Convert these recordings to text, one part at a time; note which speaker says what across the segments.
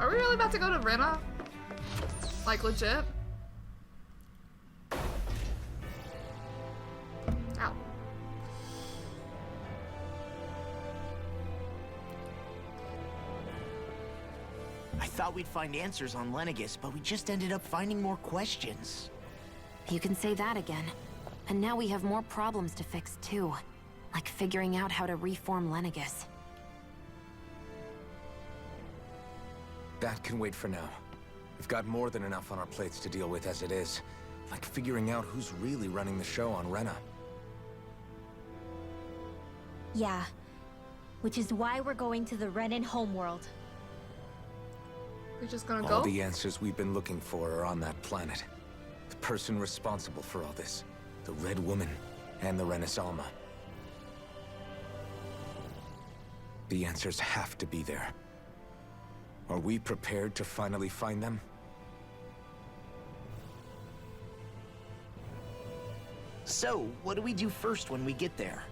Speaker 1: Are we really about to go to Rena? Like, legit? Ow.
Speaker 2: I thought we'd find answers on Lenegis, but we just ended up finding more questions.
Speaker 3: You can say that again. And now we have more problems to fix too. Like figuring out how to reform Lenegis.
Speaker 4: That can wait for now. We've got more than enough on our plates to deal with as it is. Like figuring out who's really running the show on Rena.
Speaker 5: Yeah. Which is why we're going to the Renan homeworld.
Speaker 1: We're just gonna go?
Speaker 4: All the answers we've been looking for are on that planet. The person responsible for all this. The Red Woman and the Renasalma. The answers have to be there. Are we prepared to finally find them?
Speaker 2: So, what do we do first when we get there?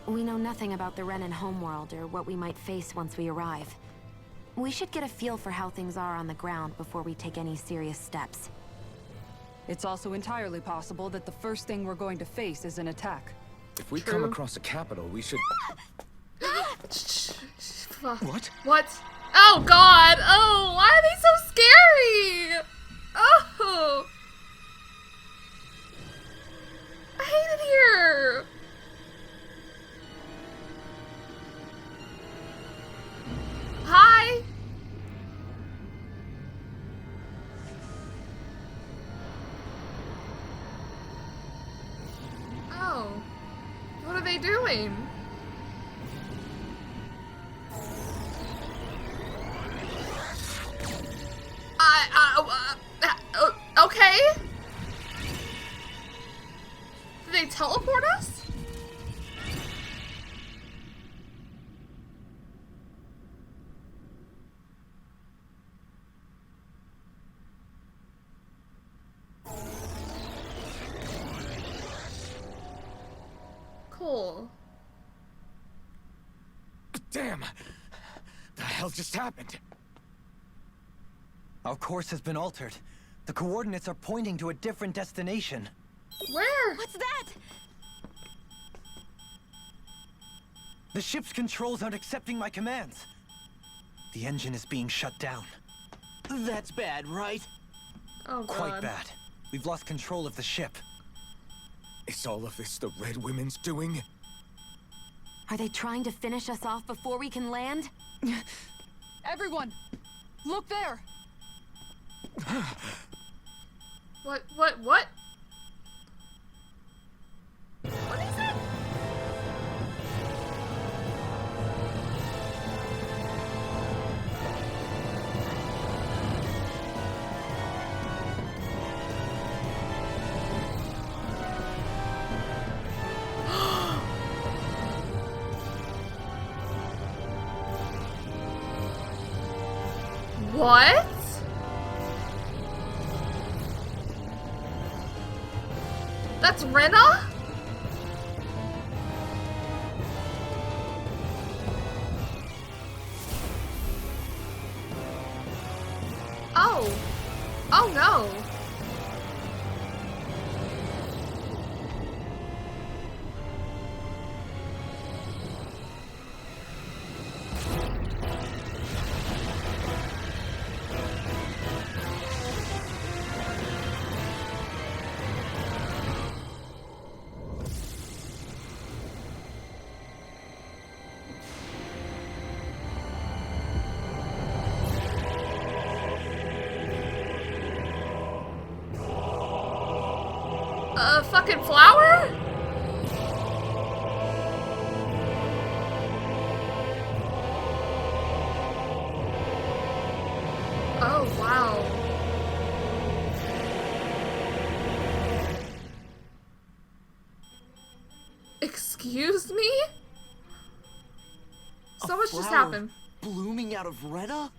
Speaker 3: We know nothing about the Renan homeworld or what we might face once we arrive. We should get a feel for how things are on the ground before we take any serious steps.
Speaker 6: It's also entirely possible that the first thing we're going to face is an attack.
Speaker 4: If we
Speaker 1: True.
Speaker 4: come across a capital, we should... What?
Speaker 1: What? Oh god! Oh, why are they so scary? Oh! I hate it here! Hi! Oh. What are they doing? Okay. Did they teleport us? Cool.
Speaker 4: Damn! The hell just happened?
Speaker 7: Our course has been altered. The coordinates are pointing to a different destination.
Speaker 1: Where?
Speaker 5: What's that?
Speaker 7: The ship's controls aren't accepting my commands. The engine is being shut down.
Speaker 2: That's bad, right?
Speaker 1: Oh god.
Speaker 7: Quite bad. We've lost control of the ship.
Speaker 4: Is all of this the Red Women's doing?
Speaker 3: Are they trying to finish us off before we can land?
Speaker 6: Everyone! Look there!
Speaker 1: What? What is it? What? That's Rena? Oh. Oh no. A fucking flower? Oh, wow. Excuse me? So much just happened.
Speaker 2: Blooming out of Rena?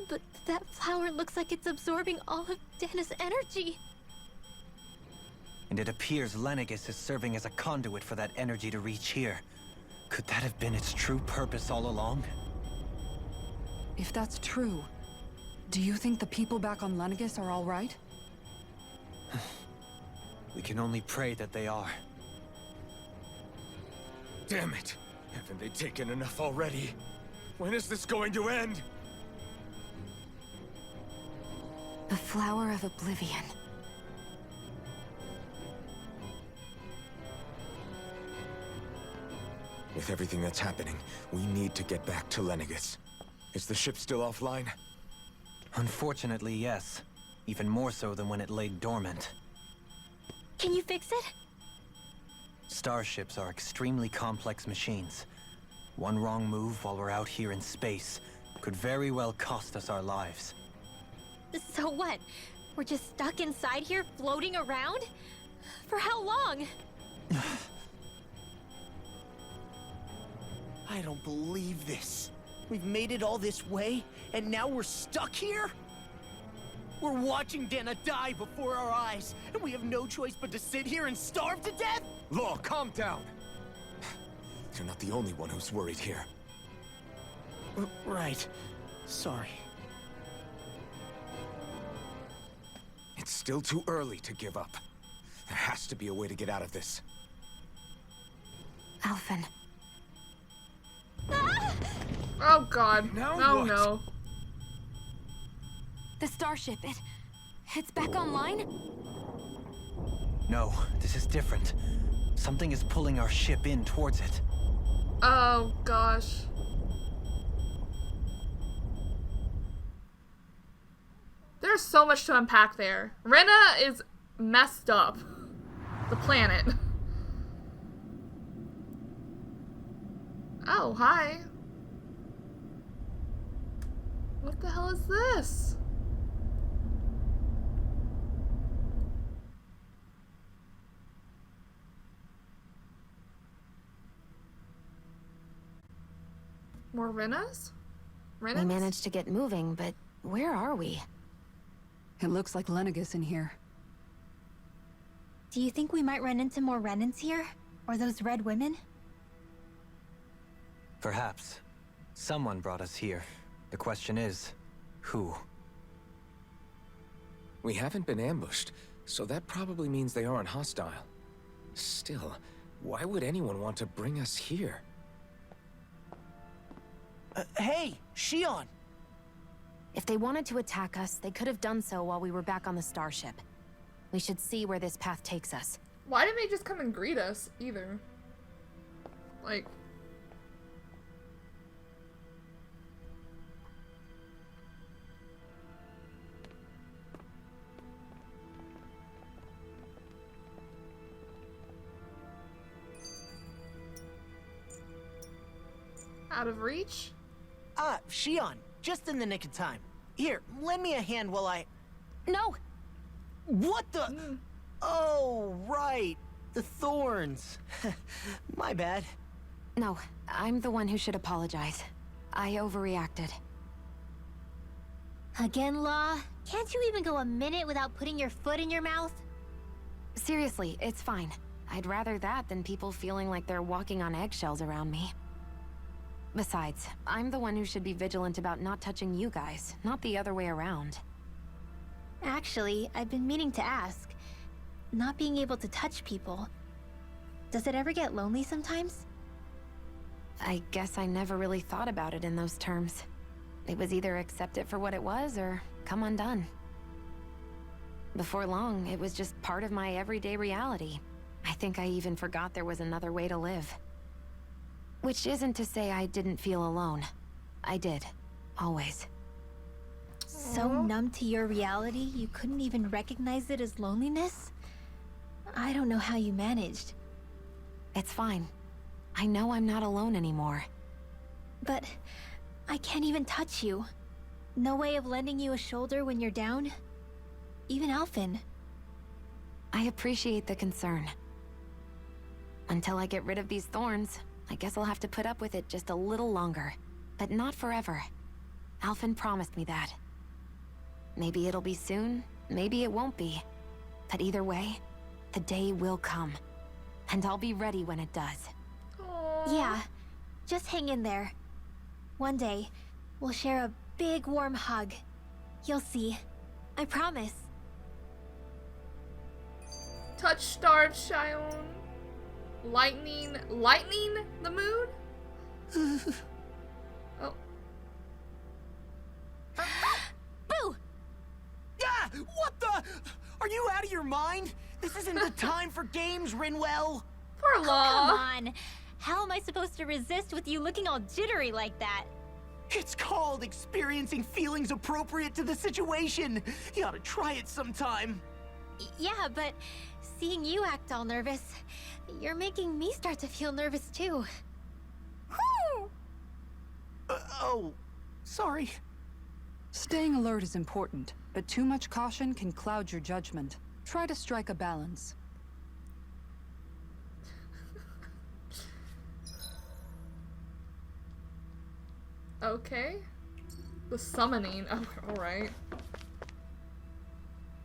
Speaker 5: But that flower looks like it's absorbing all of Dahna's energy.
Speaker 7: And it appears Lenegis is serving as a conduit for that energy to reach here. Could that have been its true purpose all along?
Speaker 6: If that's true, Do you think the people back on Lenegis are all right?
Speaker 7: We can only pray that they are.
Speaker 4: Damn it! Haven't they taken enough already? When is this going to end?
Speaker 3: The Flower of Oblivion.
Speaker 4: With everything that's happening, we need to get back to Lenegis. Is the ship still offline?
Speaker 7: Unfortunately, yes. Even more so than when it lay dormant.
Speaker 5: Can you fix it?
Speaker 7: Starships are extremely complex machines. One wrong move while we're out here in space could very well cost us our lives.
Speaker 5: So what? We're just stuck inside here, floating around? For how long?
Speaker 2: I don't believe this. We've made it all this way, and now we're stuck here? We're watching Dahna die before our eyes, and we have no choice but to sit here and starve to death?
Speaker 4: Law, calm down! You're not the only one who's worried here.
Speaker 2: Right. Sorry.
Speaker 4: It's still too early to give up. There has to be a way to get out of this.
Speaker 3: Alphen.
Speaker 1: Oh god.
Speaker 4: Now
Speaker 1: No,
Speaker 4: what?
Speaker 1: no.
Speaker 3: The starship, it's back online?
Speaker 7: No, this is different. Something is pulling our ship in towards it.
Speaker 1: Oh gosh. There's so much to unpack there. Rena is messed up. The planet. Oh, hi. What the hell is this? More Renas?
Speaker 3: We
Speaker 1: Renans?
Speaker 3: managed to get moving, but where are we?
Speaker 6: It looks like Lenegis in here.
Speaker 5: Do you think we might run into more Renans here? Or those red women?
Speaker 7: Perhaps. Someone brought us here. The question is, who?
Speaker 4: We haven't been ambushed, so that probably means they aren't hostile. Still, why would anyone want to bring us here?
Speaker 2: Hey, Shion!
Speaker 3: If they wanted to attack us, they could have done so while we were back on the starship. We should see where this path takes us.
Speaker 1: Why didn't they just come and greet us, either? Like... Out of reach?
Speaker 2: Ah, Shion, just in the nick of time. Here, lend me a hand while I...
Speaker 3: No!
Speaker 2: What the... Oh, right. The thorns. My bad.
Speaker 3: No, I'm the one who should apologize. I overreacted.
Speaker 5: Again, Law? Can't you even go a minute without putting your foot in your mouth?
Speaker 3: Seriously, it's fine. I'd rather that than people feeling like they're walking on eggshells around me. Besides, I'm the one who should be vigilant about not touching you guys, not the other way around.
Speaker 5: Actually, I've been meaning to ask. Not being able to touch people. Does it ever get lonely sometimes?
Speaker 3: I guess I never really thought about it in those terms. It was either accept it for what it was, or come undone. Before long, it was just part of my everyday reality. I think I even forgot there was another way to live. Which isn't to say I didn't feel alone. I did. Always.
Speaker 5: So numb to your reality, you couldn't even recognize it as loneliness? I don't know how you managed.
Speaker 3: It's fine. I know I'm not alone anymore.
Speaker 5: But I can't even touch you. No way of lending you a shoulder when you're down? Even Alphen.
Speaker 3: I appreciate the concern. Until I get rid of these thorns, I guess I'll have to put up with it just a little longer. But not forever. Alphen promised me that. Maybe it'll be soon, maybe it won't be. But either way, the day will come. And I'll be ready when it does.
Speaker 5: Yeah, just hang in there. One day, we'll share a big warm hug. You'll see. I promise.
Speaker 1: Touch star shine. Lightning the moon? Oh.
Speaker 5: Boo!
Speaker 2: Yeah! What the? Are you out of your mind? This isn't the time for games, Rinwell.
Speaker 1: Poor Law.
Speaker 5: Come on. How am I supposed to resist with you looking all jittery like that?
Speaker 2: It's called experiencing feelings appropriate to the situation. You ought to try it sometime.
Speaker 5: Yeah, but seeing you act all nervous, you're making me start to feel nervous too.
Speaker 2: Oh, sorry.
Speaker 6: Staying alert is important, but too much caution can cloud your judgment. Try to strike a balance.
Speaker 1: Okay. The summoning. Oh, alright.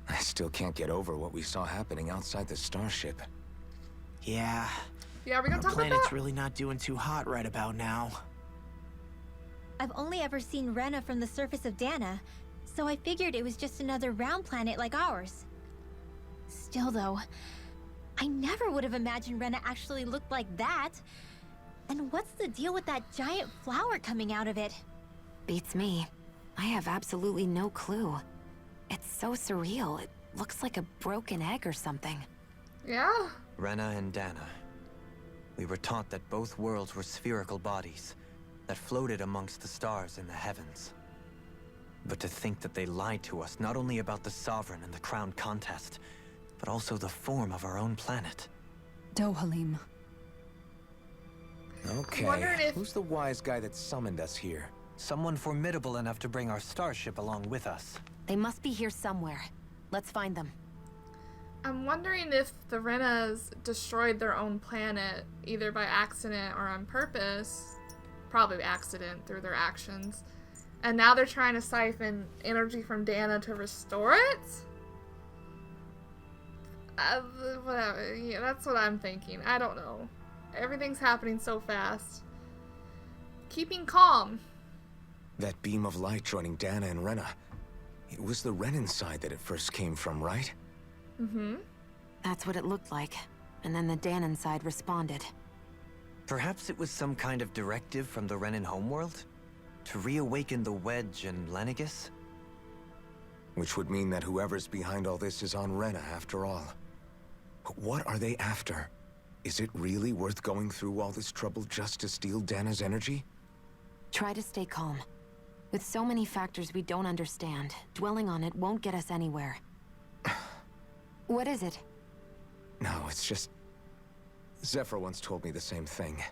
Speaker 4: I still can't get over what we saw happening outside the starship.
Speaker 2: Yeah.
Speaker 1: Yeah, are we gonna
Speaker 2: Our
Speaker 1: talk about
Speaker 2: planet's
Speaker 1: that?
Speaker 2: really not doing too hot right about now.
Speaker 5: I've only ever seen Rena from the surface of Dahna, so I figured it was just another round planet like ours. Still though, I never would have imagined Rena actually looked like that. And what's the deal with that giant flower coming out of it?
Speaker 3: Beats me. I have absolutely no clue. It's so surreal. It looks like a broken egg or something.
Speaker 1: Yeah.
Speaker 7: Rena and Dahna. We were taught that both worlds were spherical bodies that floated amongst the stars in the heavens. But to think that they lied to us not only about the Sovereign and the Crown contest, but also the form of our own planet.
Speaker 6: Dohalim.
Speaker 4: Okay,
Speaker 1: wondering if-
Speaker 4: who's the wise guy that summoned us here?
Speaker 7: Someone formidable enough to bring our starship along with us.
Speaker 3: They must be here somewhere. Let's find them.
Speaker 1: I'm wondering if the Renas destroyed their own planet, either by accident or on purpose. Probably accident through their actions. And now they're trying to siphon energy from Dahna to restore it? Whatever. Yeah, that's what I'm thinking. I don't know. Everything's happening so fast. Keeping calm.
Speaker 4: That beam of light joining Dahna and Rena. It was the Renan side that it first came from, right?
Speaker 1: Mm-hmm.
Speaker 3: That's what it looked like. And then the Dahnan side responded.
Speaker 7: Perhaps it was some kind of directive from the Renan homeworld? To reawaken the Wedge and Lenegis?
Speaker 4: Which would mean that whoever's behind all this is on Rena after all. But what are they after? Is it really worth going through all this trouble just to steal Dana's energy?
Speaker 3: Try to stay calm. With so many factors we don't understand, dwelling on it won't get us anywhere. What is it?
Speaker 4: No, it's just... Zephyr once told me the same thing.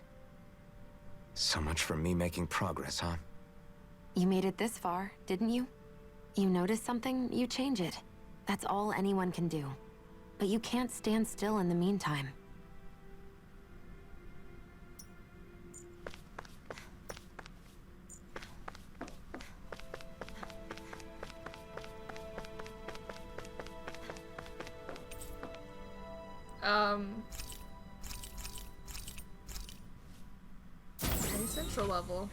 Speaker 4: So much for me making progress, huh?
Speaker 3: You made it this far, didn't you? You notice something, you change it. That's all anyone can do. But you can't stand still in the meantime.
Speaker 1: Okay, central level.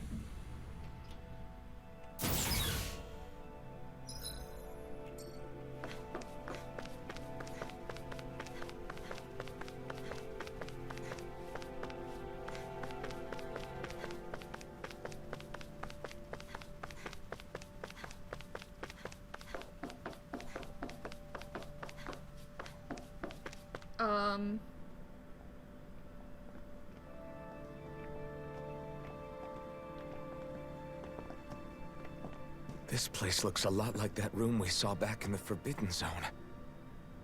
Speaker 4: This place looks a lot like that room we saw back in the Forbidden Zone.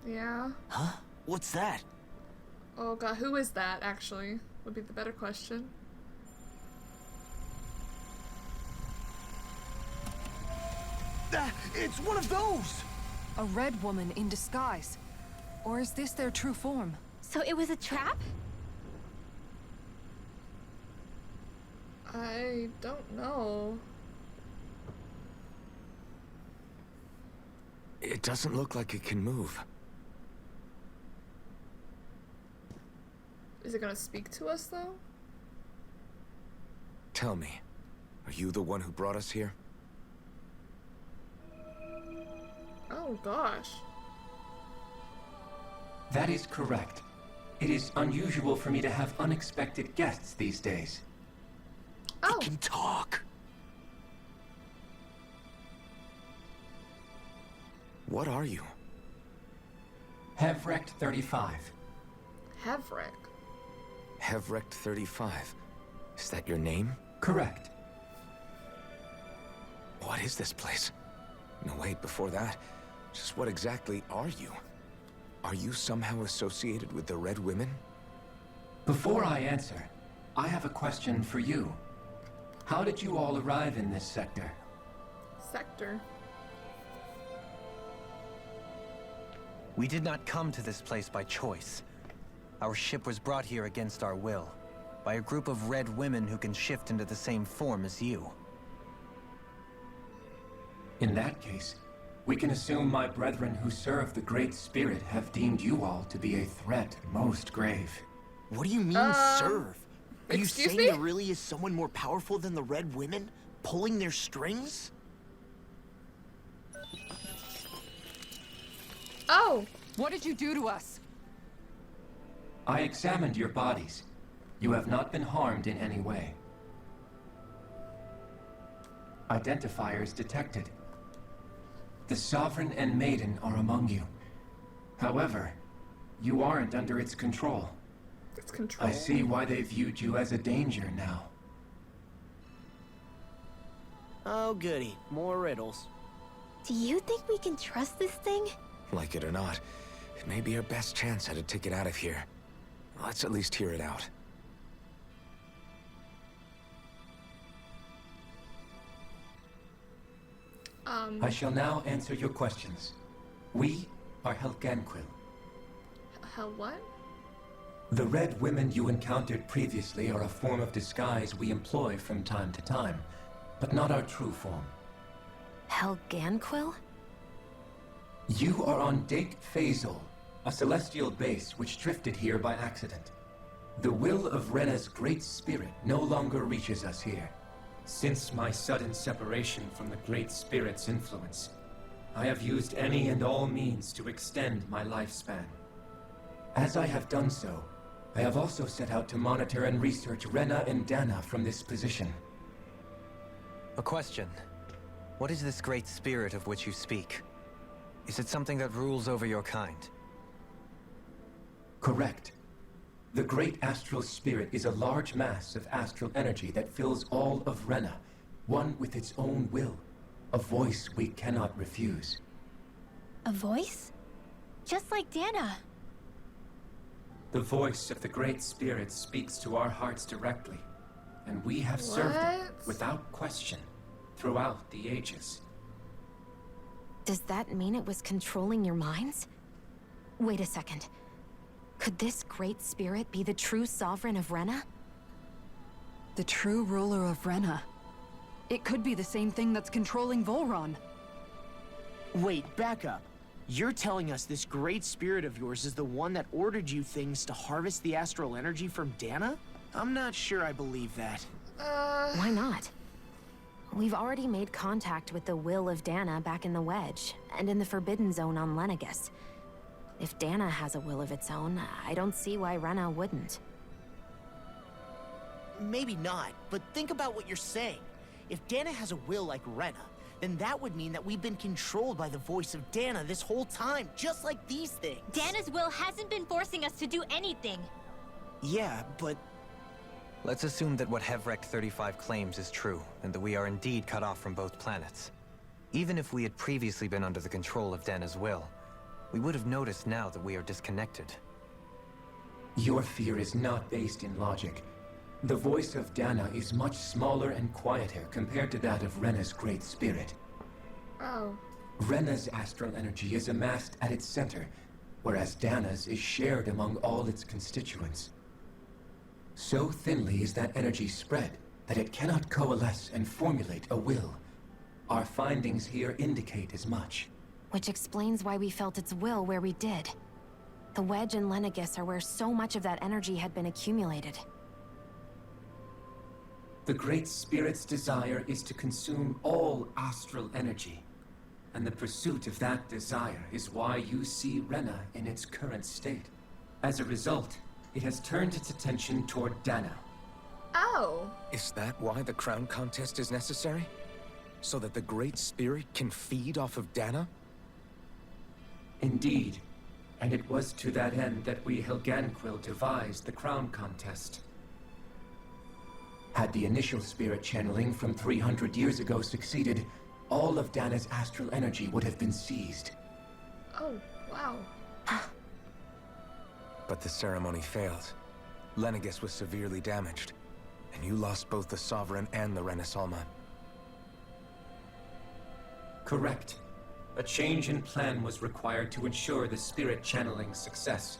Speaker 1: Yeah.
Speaker 2: Huh? What's that?
Speaker 1: Oh god, who is that, actually? Would be the better question.
Speaker 2: It's one of those!
Speaker 6: A red woman in disguise. Or is this their true form?
Speaker 5: So it was a trap?
Speaker 1: I don't know.
Speaker 4: It doesn't look like it can move.
Speaker 1: Is it gonna speak to us, though?
Speaker 4: Tell me, are you the one who brought us here?
Speaker 1: Oh gosh.
Speaker 8: That is correct. It is unusual for me to have unexpected guests these days.
Speaker 1: Oh.
Speaker 2: It can talk.
Speaker 4: What are you?
Speaker 8: Hevrect 35.
Speaker 1: Hevrick.
Speaker 4: Hevrect 35. Is that your name?
Speaker 8: Correct.
Speaker 4: What is this place? No, wait, before that, just what exactly are you? Are you somehow associated with the Red Women?
Speaker 8: Before I answer, I have a question for you. How did you all arrive in this sector?
Speaker 1: Sector.
Speaker 7: We did not come to this place by choice. Our ship was brought here against our will, by a group of red women who can shift into the same form as you.
Speaker 8: In that case, we can assume my brethren who serve the Great Spirit have deemed you all to be a threat most grave.
Speaker 2: What do you mean, serve? Are you
Speaker 1: excuse
Speaker 2: saying
Speaker 1: me?
Speaker 2: there really is someone more powerful than the Red Women, pulling their strings?
Speaker 1: Oh.
Speaker 6: What did you do to us?
Speaker 8: I examined your bodies. You have not been harmed in any way. Identifiers detected. The Sovereign and Maiden are among you. However, you aren't under its control.
Speaker 1: It's control.
Speaker 8: I see why they viewed you as a danger now.
Speaker 2: Oh, goody. More riddles.
Speaker 5: Do you think we can trust this thing?
Speaker 4: Like it or not, it may be our best chance at a ticket out of here. Let's at least hear it out.
Speaker 8: I shall now answer your questions. We are Helganquil.
Speaker 1: Hell what?
Speaker 8: The red women you encountered previously are a form of disguise we employ from time to time, but not our true form.
Speaker 3: Helganquil?
Speaker 8: You are on Dake Phasol, a celestial base which drifted here by accident. The will of Rena's great spirit no longer reaches us here. Since my sudden separation from the Great Spirit's influence, I have used any and all means to extend my lifespan. As I have done so, I have also set out to monitor and research Rena and Dahna from this position.
Speaker 7: A question. What is this great spirit of which you speak? Is it something that rules over your kind?
Speaker 8: Correct. The Great Astral Spirit is a large mass of astral energy that fills all of Rena, one with its own will, a voice we cannot refuse.
Speaker 5: A voice? Just like Dahna.
Speaker 8: The voice of the Great Spirit speaks to our hearts directly, and we have served it
Speaker 1: What?
Speaker 8: without question throughout the ages.
Speaker 3: Does that mean it was controlling your minds? Wait a second. Could this great spirit be the true sovereign of Rena?
Speaker 6: The true ruler of Rena. It could be the same thing that's controlling Volron.
Speaker 2: Wait, back up. You're telling us this great spirit of yours is the one that ordered you things to harvest the astral energy from Dahna? I'm not sure I believe that.
Speaker 3: Why not? We've already made contact with the will of Dahna back in the Wedge, and in the Forbidden Zone on Lenegus. If Dahna has a will of its own, I don't see why Rena wouldn't.
Speaker 2: Maybe not, but think about what you're saying. If Dahna has a will like Rena, then that would mean that we've been controlled by the voice of Dahna this whole time, just like these things.
Speaker 5: Dana's will hasn't been forcing us to do anything.
Speaker 2: Yeah, but
Speaker 7: Let's assume that what Hevrect 35 claims is true, and that we are indeed cut off from both planets. Even if we had previously been under the control of Dahna's will, we would have noticed now that we are disconnected.
Speaker 8: Your fear is not based in logic. The voice of Dahna is much smaller and quieter compared to that of Rena's great spirit.
Speaker 1: Oh.
Speaker 8: Rena's astral energy is amassed at its center, whereas Dahna's is shared among all its constituents. So thinly is that energy spread that it cannot coalesce and formulate a will. Our findings here indicate as much.
Speaker 3: Which explains why we felt its will where we did. The Wedge and Lenegus are where so much of that energy had been accumulated.
Speaker 8: The Great Spirit's desire is to consume all astral energy. and the pursuit of that desire is why you see Rena in its current state. As a result, it has turned its attention toward Dahna.
Speaker 1: Oh.
Speaker 4: Is that why the crown contest is necessary? So that the Great Spirit can feed off of Dahna?
Speaker 8: Indeed. And it was to that end that we Helganquil devised the crown contest. Had the initial spirit channeling from 300 years ago succeeded, all of Dahna's astral energy would have been seized.
Speaker 1: Oh, wow.
Speaker 4: But the ceremony failed. Lenegis was severely damaged, and you lost both the Sovereign and the Renas Alma.
Speaker 8: Correct. A change in plan was required to ensure the spirit channeling's success.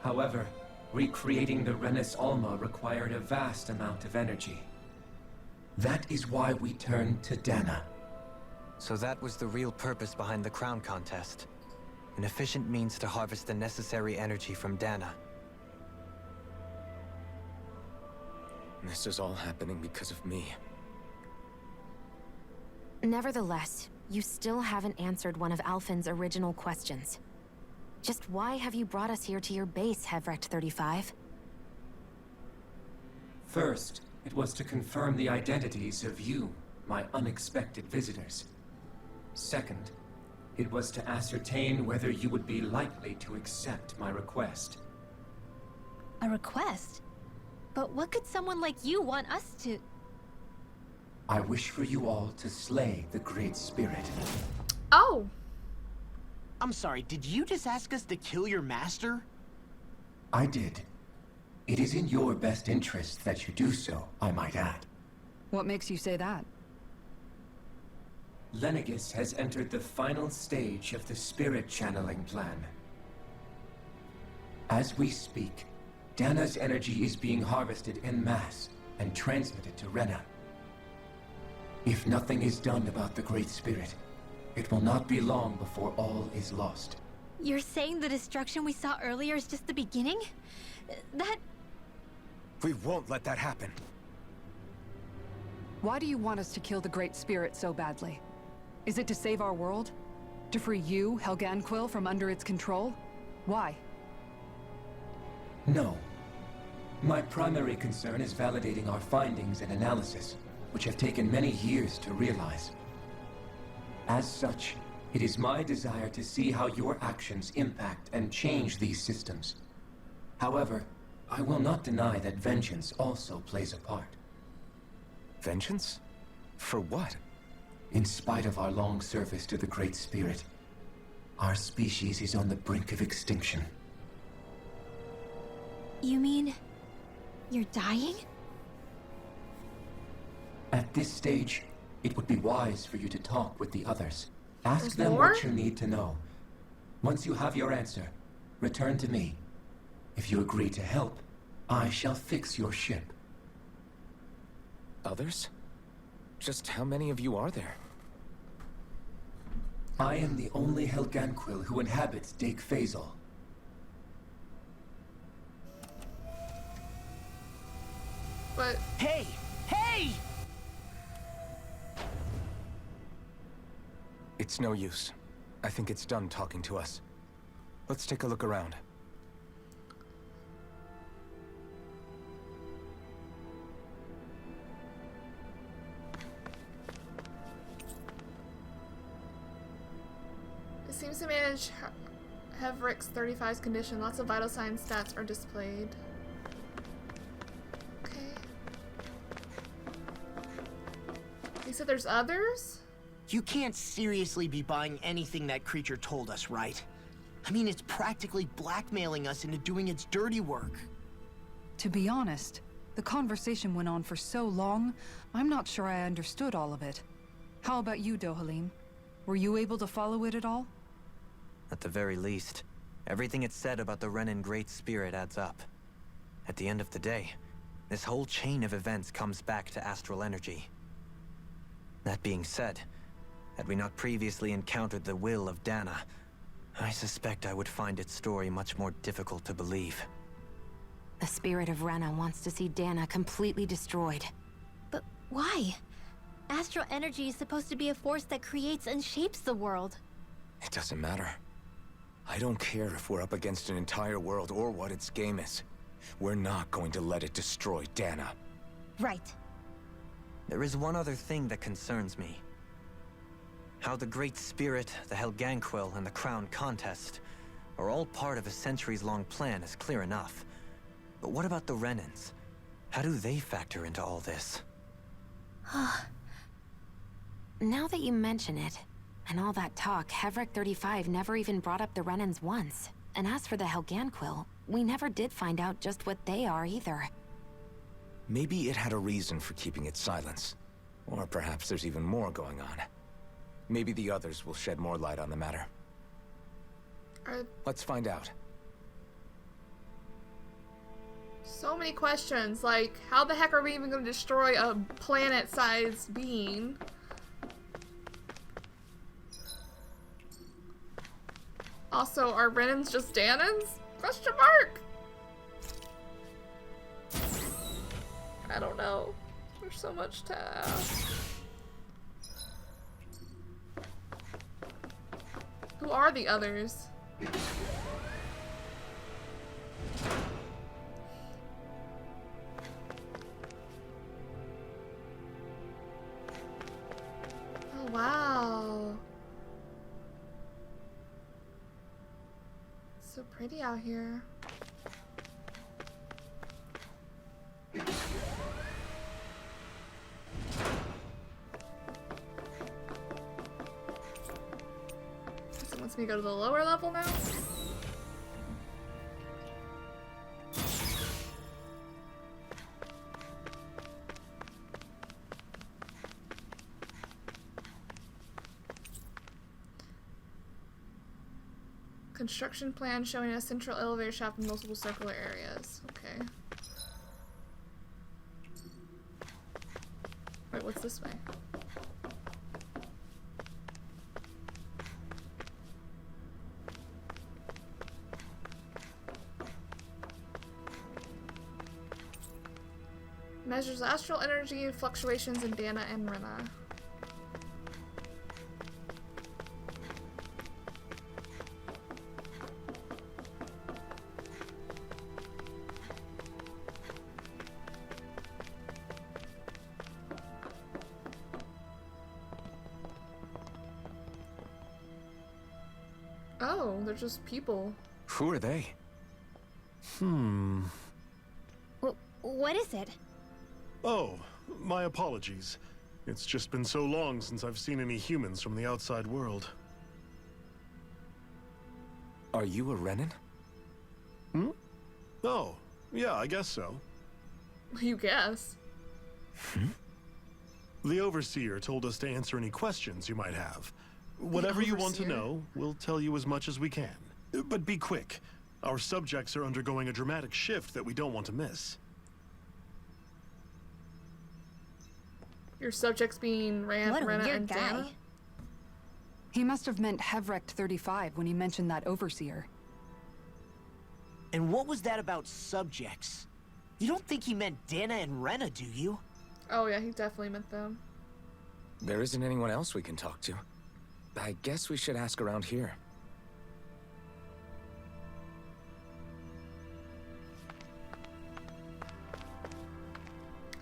Speaker 8: However, recreating the Renas Alma required a vast amount of energy. That is why we turned to Dahna.
Speaker 7: So that was the real purpose behind the crown contest. An efficient means to harvest the necessary energy from Dahna.
Speaker 4: This is all happening because of me.
Speaker 3: Nevertheless, you still haven't answered one of Alphen's original questions. Just why have you brought us here to your base, Hevrecht 35?
Speaker 8: First, it was to confirm the identities of you, my unexpected visitors. Second, it was to ascertain whether you would be likely to accept my request.
Speaker 5: A request? But what could someone like you want us to...
Speaker 8: I wish for you all to slay the Great Spirit.
Speaker 1: Oh.
Speaker 2: I'm sorry, did you just ask us to kill your master?
Speaker 8: I did. It is in your best interest that you do so, I might add.
Speaker 6: What makes you say that?
Speaker 8: Lenegis has entered the final stage of the spirit channeling plan. As we speak, Dahna's energy is being harvested en masse and transmitted to Rena. If nothing is done about the Great Spirit, it will not be long before all is lost.
Speaker 5: You're saying the destruction we saw earlier is just the beginning? That...
Speaker 4: We won't let that happen.
Speaker 6: Why do you want us to kill the Great Spirit so badly? Is it to save our world? To free you, Helganquil, from under its control? Why?
Speaker 8: No. My primary concern is validating our findings and analysis, which have taken many years to realize. As such, it is my desire to see how your actions impact and change these systems. However, I will not deny that vengeance also plays a part.
Speaker 4: Vengeance? For what?
Speaker 8: In spite of our long service to the Great Spirit, our species is on the brink of extinction.
Speaker 5: You mean... you're dying?
Speaker 8: At this stage, it would be wise for you to talk with the others. Ask
Speaker 1: There's
Speaker 8: them
Speaker 1: more?
Speaker 8: what you need to know. Once you have your answer, return to me. If you agree to help, I shall fix your ship.
Speaker 4: Others? Just how many of you are there?
Speaker 8: I am the only Helganquil who inhabits Dake Faisal.
Speaker 1: But
Speaker 2: Hey! Hey!
Speaker 4: It's no use. I think it's done talking to us. Let's take a look around.
Speaker 1: it seems to manage Hevrecht 35's condition. Lots of vital sign stats are displayed. Okay. You said there's others?
Speaker 2: You can't seriously be buying anything that creature told us, right? I mean, it's practically blackmailing us into doing its dirty work.
Speaker 6: To be honest, the conversation went on for so long, I'm not sure I understood all of it. How about you, Dohalim? Were you able to follow it at all?
Speaker 7: At the very least, everything it said about the Renan Great Spirit adds up. At the end of the day, this whole chain of events comes back to astral energy. That being said, had we not previously encountered the will of Dahna, I suspect I would find its story much more difficult to believe.
Speaker 3: The spirit of Rena wants to see Dahna completely destroyed.
Speaker 5: But why? Astral energy is supposed to be a force that creates and shapes the world.
Speaker 4: It doesn't matter. I don't care if we're up against an entire world or what its game is. We're not going to let it destroy Dahna.
Speaker 5: Right.
Speaker 7: There is one other thing that concerns me. How the Great Spirit, the Helganquil, and the Crown Contest are all part of a centuries-long plan is clear enough. But what about the Renans? How do they factor into all this?
Speaker 3: Now that you mention it, and all that talk, Hevric 35 never even brought up the Renans once. And as for the Helganquil, we never did find out just what they are either.
Speaker 4: Maybe it had a reason for keeping its silence. Or perhaps there's even more going on. Maybe the others will shed more light on the matter. Let's find out.
Speaker 1: So many questions, like, how the heck are we even going to destroy a planet-sized being? Also, are Renans just Dahnans? Question mark? I don't know. There's so much to ask. Who are the others? Oh, wow. It's so pretty out here. It wants me to go to the lower level now? Construction plan showing a central elevator shaft and multiple circular areas. Okay. Wait, what's this way? Measures astral energy fluctuations in Dahna and Rena. Oh, they're just people.
Speaker 4: Who are they?
Speaker 5: What is it?
Speaker 9: Oh, my apologies. It's just been so long since I've seen any humans from the outside world.
Speaker 4: Are you a Renan?
Speaker 9: Oh, yeah, I guess so.
Speaker 1: You guess.
Speaker 9: The Overseer told us to answer any questions you might have. Whatever you want to know, we'll tell you as much as we can. But be quick. Our subjects are undergoing a dramatic shift that we don't want to miss.
Speaker 1: Your subjects being
Speaker 5: What a
Speaker 1: Rena
Speaker 5: weird
Speaker 1: and
Speaker 5: guy.
Speaker 1: Dahna?
Speaker 6: He must have meant Hevric 35 when he mentioned that Overseer.
Speaker 2: And what was that about subjects? You don't think he meant Dahna and Rena, do you?
Speaker 1: Oh yeah, he definitely meant them.
Speaker 4: There isn't anyone else we can talk to. I guess we should ask around here.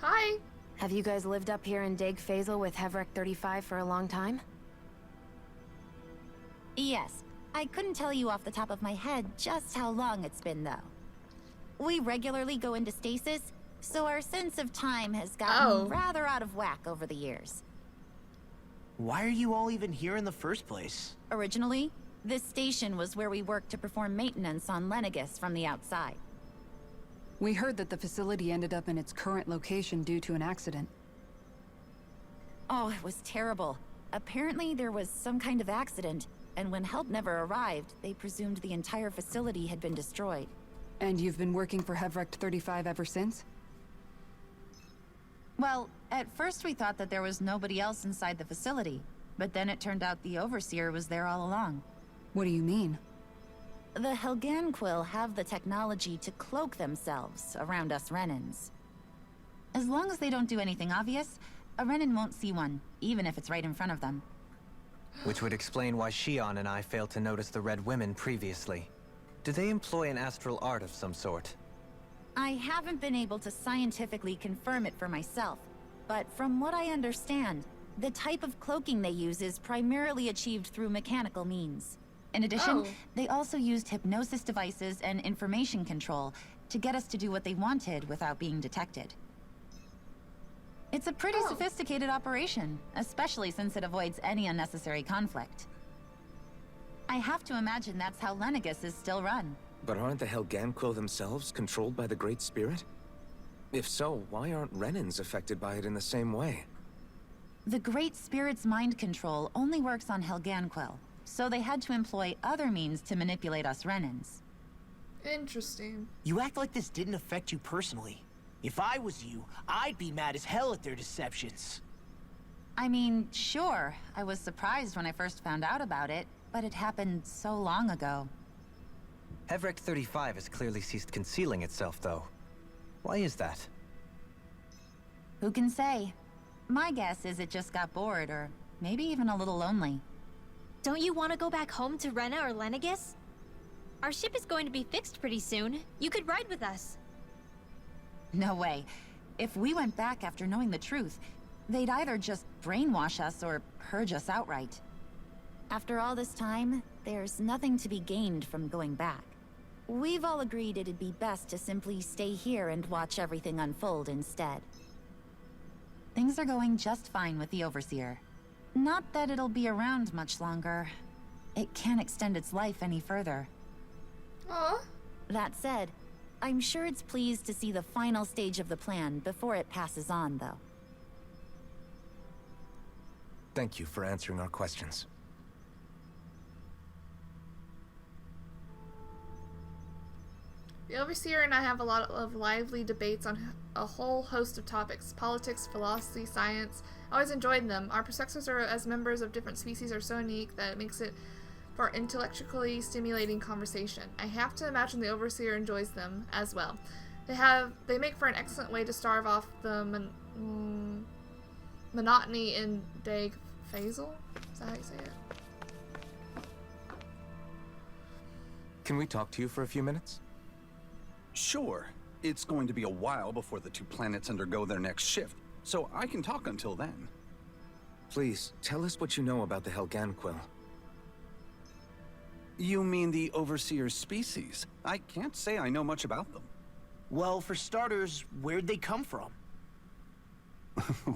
Speaker 1: Hi!
Speaker 3: Have you guys lived up here in Dig Faisal with Hevric 35 for a long time?
Speaker 10: Yes. I couldn't tell you off the top of my head just how long it's been, though. We regularly go into stasis, so our sense of time has gotten rather out of whack over the years.
Speaker 2: Why are you all even here in the first place?
Speaker 10: Originally, this station was where we worked to perform maintenance on Lenegis from the outside.
Speaker 6: We heard that the facility ended up in its current location due to an accident.
Speaker 10: Oh, it was terrible. Apparently there was some kind of accident, and when help never arrived, they presumed the entire facility had been destroyed.
Speaker 6: And you've been working for Hevric 35 ever since?
Speaker 10: Well, at first we thought that there was nobody else inside the facility, but then it turned out the Overseer was there all along.
Speaker 6: What do you mean?
Speaker 10: The Helganquil have the technology to cloak themselves around us Renans. As long as they don't do anything obvious, A Renan won't see one, even if it's right in front of them.
Speaker 7: Which would explain why Shion and I failed to notice the Red Women previously. Do they employ an astral art of some sort?
Speaker 10: I haven't been able to scientifically confirm it for myself, but from what I understand, the type of cloaking they use is primarily achieved through mechanical means. In addition, they also used hypnosis devices and information control to get us to do what they wanted without being detected. It's a pretty sophisticated operation, especially since it avoids any unnecessary conflict. I have to imagine that's how Lenegus is still run.
Speaker 4: But aren't the Helganquil themselves controlled by the Great Spirit? If so, why aren't Renans affected by it in the same way?
Speaker 10: The Great Spirit's mind control only works on Helganquil, so they had to employ other means to manipulate us Renans.
Speaker 1: Interesting.
Speaker 2: You act like this didn't affect you personally. If I was you, I'd be mad as hell at their deceptions.
Speaker 10: I mean, sure, I was surprised when I first found out about it, but it happened so long ago.
Speaker 7: Hevrek 35 has clearly ceased concealing itself, though. Why is that?
Speaker 10: Who can say? My guess is it just got bored, or maybe even a little lonely.
Speaker 5: Don't you want to go back home to Rena or Lenegus? Our ship is going to be fixed pretty soon. You could ride with us.
Speaker 10: No way. If we went back after knowing the truth, they'd either just brainwash us or purge us outright. After all this time, there's nothing to be gained from going back. We've all agreed it'd be best to simply stay here and watch everything unfold instead. Things are going just fine with the Overseer. Not that it'll be around much longer. It can't extend its life any further.
Speaker 1: Aww.
Speaker 10: That said, I'm sure it's pleased to see the final stage of the plan before it passes on, though.
Speaker 4: Thank you for answering our questions.
Speaker 1: The Overseer and I have a lot of lively debates on a whole host of topics. Politics, philosophy, science. I always enjoyed them. Our perspectives as members of different species are so unique that it makes it for intellectually stimulating conversation. I have to imagine the Overseer enjoys them as well. They make for an excellent way to starve off the monotony in Dag Faisal? Is that how you say it?
Speaker 4: Can we talk to you for a few minutes?
Speaker 11: Sure. It's going to be a while before the two planets undergo their next shift, so I can talk until then.
Speaker 4: Please, tell us what you know about the Helganquil.
Speaker 11: You mean the Overseer's species? I can't say I know much about them.
Speaker 2: Well, for starters, where'd they come from?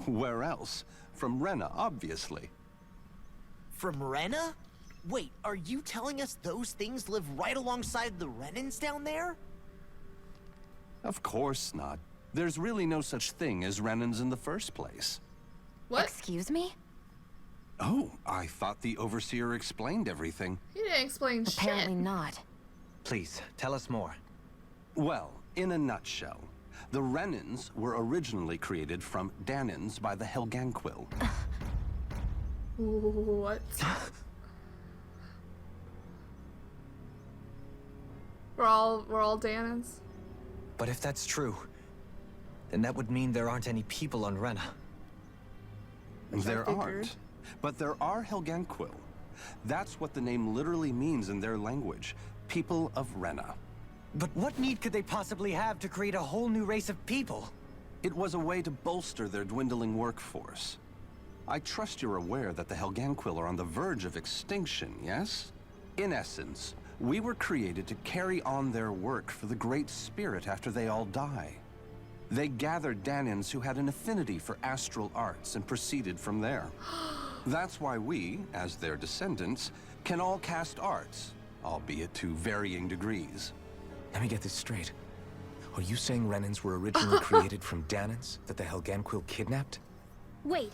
Speaker 11: Where else? From Rena, obviously.
Speaker 2: From Rena? Wait, are you telling us those things live right alongside the Renans down there?
Speaker 11: Of course not. There's really no such thing as Renans in the first place.
Speaker 1: What?
Speaker 3: Excuse me?
Speaker 11: Oh, I thought the Overseer explained everything.
Speaker 1: He didn't explain
Speaker 3: Apparently
Speaker 1: shit.
Speaker 3: not.
Speaker 7: Please, tell us more.
Speaker 11: Well, in a nutshell, the Renans were originally created from Dahnans by the Helganquil.
Speaker 1: What? We're all Dahnans?
Speaker 7: But if that's true, then that would mean there aren't any people on Rena.
Speaker 11: There aren't. But there are Helganquil. That's what the name literally means in their language. People of Rena.
Speaker 7: But what need could they possibly have to create a whole new race of people?
Speaker 11: It was a way to bolster their dwindling workforce. I trust you're aware that the Helganquil are on the verge of extinction, yes? In essence, we were created to carry on their work for the Great Spirit after they all die. They gathered Dahnans who had an affinity for astral arts and proceeded from there. That's why we, as their descendants, can all cast arts, albeit to varying degrees.
Speaker 4: Let me get this straight. Are you saying Renans were originally created from Dahnans that the Helganquil kidnapped?
Speaker 5: Wait,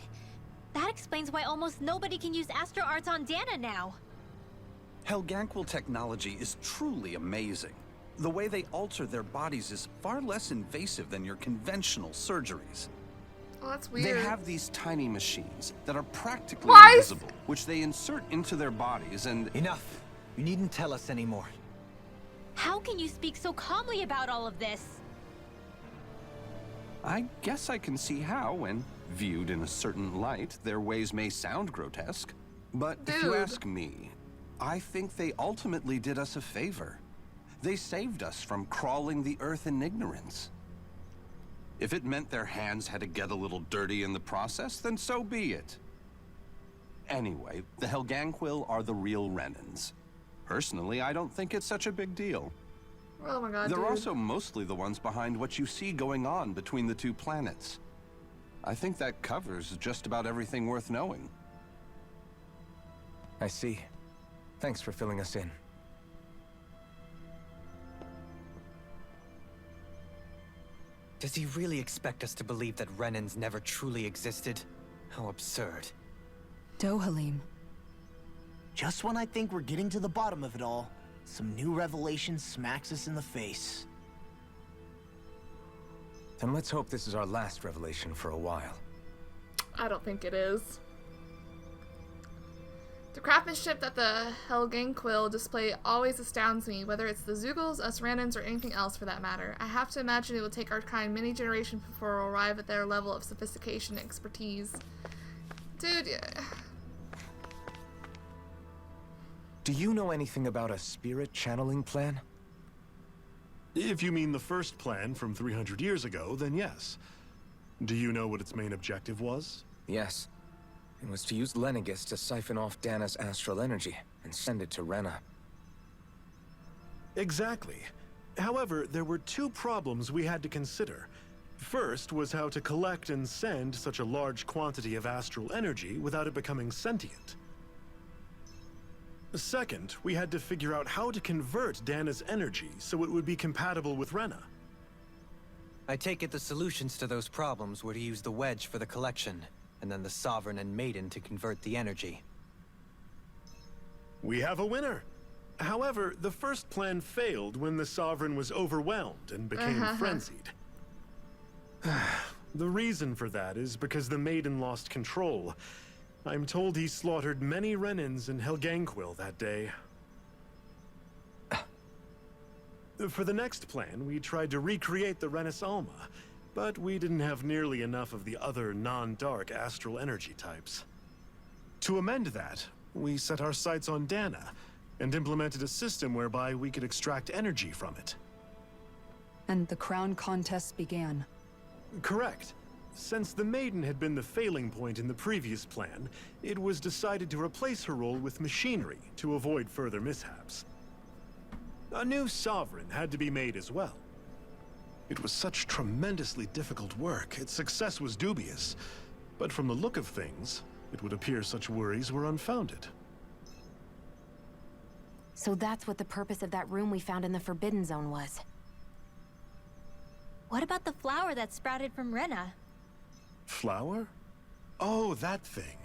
Speaker 5: that explains why almost nobody can use astral arts on Dahna now.
Speaker 11: Helganquil technology is truly amazing. The way they alter their bodies is far less invasive than your conventional surgeries.
Speaker 1: Oh, that's weird.
Speaker 11: They have these tiny machines that are practically
Speaker 1: Why?
Speaker 11: invisible, which they insert into their bodies and...
Speaker 7: Enough! You needn't tell us anymore.
Speaker 5: How can you speak so calmly about all of this?
Speaker 11: I guess I can see how when Viewed in a certain light, their ways may sound grotesque. But if you ask me, I think they ultimately did us a favor. They saved us from crawling the earth in ignorance. If it meant their hands had to get a little dirty in the process, then so be it. Anyway, the Helganquil are the real Renans. Personally, I don't think it's such a big deal.
Speaker 1: Oh my god,
Speaker 11: They're also mostly the ones behind what you see going on between the two planets. I think that covers just about everything worth knowing.
Speaker 4: I see. Thanks for filling us in.
Speaker 7: Does he really expect us to believe that Renans never truly existed? How absurd.
Speaker 6: Dohalim.
Speaker 2: Just when I think we're getting to the bottom of it all, some new revelation smacks us in the face.
Speaker 4: Then let's hope this is our last revelation for a while.
Speaker 1: I don't think it is. The craftsmanship that the Helganquil display always astounds me, whether it's the Zeugles, us Renans, or anything else for that matter. I have to imagine it will take our kind many generations before we'll arrive at their level of sophistication and expertise. Dude, yeah.
Speaker 4: Do you know anything about a spirit channeling plan?
Speaker 9: If you mean the first plan from 300 years ago, then yes. Do you know what its main objective was?
Speaker 4: Yes. It was to use Lenegis to siphon off Dana's astral energy and send it to Rena.
Speaker 9: Exactly. However, there were two problems we had to consider. First was how to collect and send such a large quantity of astral energy without it becoming sentient. Second, we had to figure out how to convert Dana's energy so it would be compatible with Rena.
Speaker 7: I take it the solutions to those problems were to use the wedge for the collection, and then the Sovereign and Maiden to convert the energy.
Speaker 9: We have a winner! However, the first plan failed when the Sovereign was overwhelmed and became frenzied. The reason for that is because the Maiden lost control. I'm told he slaughtered many Renans and Helganquil that day. For the next plan, we tried to recreate the Renis Alma, but we didn't have nearly enough of the other non-dark astral energy types. To amend that, we set our sights on Dana, and implemented a system whereby we could extract energy from it.
Speaker 6: And the crown contest began.
Speaker 9: Correct. Since the Maiden had been the failing point in the previous plan, it was decided to replace her role with machinery to avoid further mishaps. A new Sovereign had to be made as well. It was such tremendously difficult work, its success was dubious. But from the look of things, it would appear such worries were unfounded.
Speaker 3: So that's what the purpose of that room we found in the Forbidden Zone was.
Speaker 5: What about the flower that sprouted from Rena?
Speaker 9: Flower? Oh, that thing.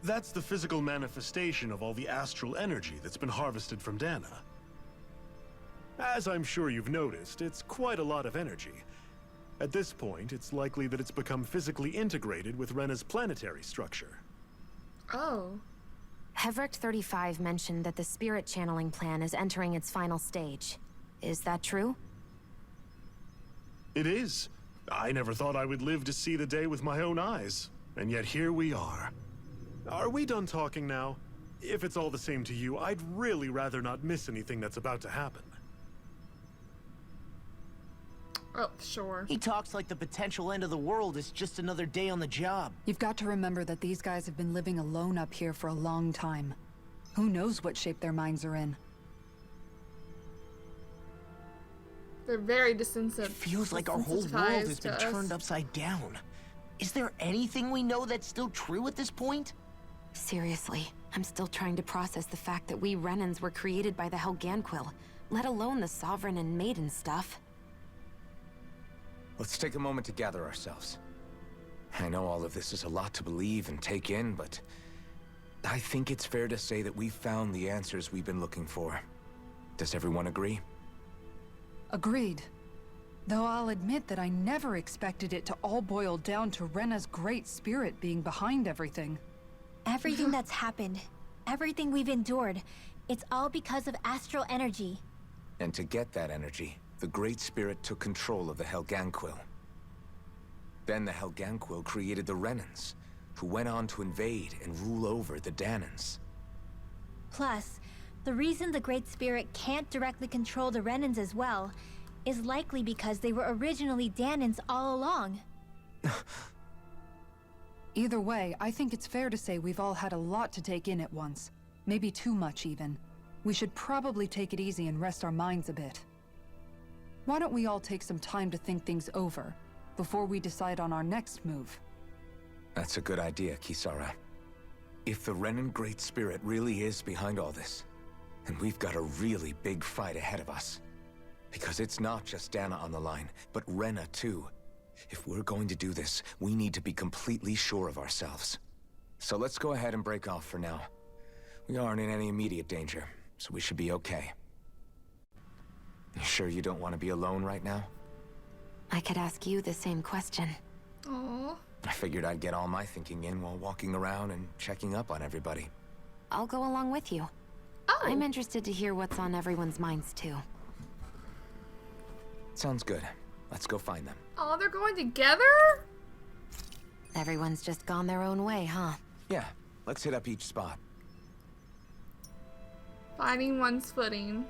Speaker 9: That's the physical manifestation of all the astral energy that's been harvested from Dana. As I'm sure you've noticed, it's quite a lot of energy. At this point, it's likely that it's become physically integrated with Rena's planetary structure.
Speaker 1: Oh.
Speaker 3: Hevrect 35 mentioned that the spirit channeling plan is entering its final stage. Is that true?
Speaker 9: It is. I never thought I would live to see the day with my own eyes. And yet here we are. Are we done talking now? If it's all the same to you, I'd really rather not miss anything that's about to happen.
Speaker 1: Oh, sure.
Speaker 2: He talks like the potential end of the world is just another day on the job.
Speaker 6: You've got to remember that these guys have been living alone up here for a long time. Who knows what shape their minds are in?
Speaker 1: They're very desensitized.
Speaker 2: It feels like our whole world has been turned upside down. Is there anything we know that's still true at this point?
Speaker 3: Seriously, I'm still trying to process the fact that we Renans were created by the Helganquil, let alone the Sovereign and Maiden stuff.
Speaker 4: Let's take a moment to gather ourselves. I know all of this is a lot to believe and take in, but I think it's fair to say that we've found the answers we've been looking for. Does everyone agree?
Speaker 6: Agreed. Though I'll admit that I never expected it to all boil down to Rena's great spirit being behind everything.
Speaker 5: Everything that's happened, everything we've endured, it's all because of astral energy.
Speaker 4: And to get that energy, the Great Spirit took control of the Helganquil. Then the Helganquil created the Renans, who went on to invade and rule over the Dahnans.
Speaker 5: Plus, the reason the Great Spirit can't directly control the Renans as well is likely because they were originally Dahnans all along.
Speaker 6: Either way, I think it's fair to say we've all had a lot to take in at once. Maybe too much, even. We should probably take it easy and rest our minds a bit. Why don't we all take some time to think things over, before we decide on our next move?
Speaker 4: That's a good idea, Kisara. If the Renan Great Spirit really is behind all this, then we've got a really big fight ahead of us. Because it's not just Dahna on the line, but Rena too. If we're going to do this, we need to be completely sure of ourselves. So let's go ahead and break off for now. We aren't in any immediate danger, so we should be okay. You sure you don't want to be alone right now?
Speaker 3: I could ask you the same question.
Speaker 1: Aww.
Speaker 4: I figured I'd get all my thinking in while walking around and checking up on everybody.
Speaker 3: I'll go along with you.
Speaker 1: Oh.
Speaker 3: I'm interested to hear what's on everyone's minds, too.
Speaker 4: Sounds good. Let's go find them.
Speaker 1: Oh, they're going together?
Speaker 3: Everyone's just gone their own way, huh?
Speaker 4: Yeah, let's hit up each spot.
Speaker 1: Finding one's footing.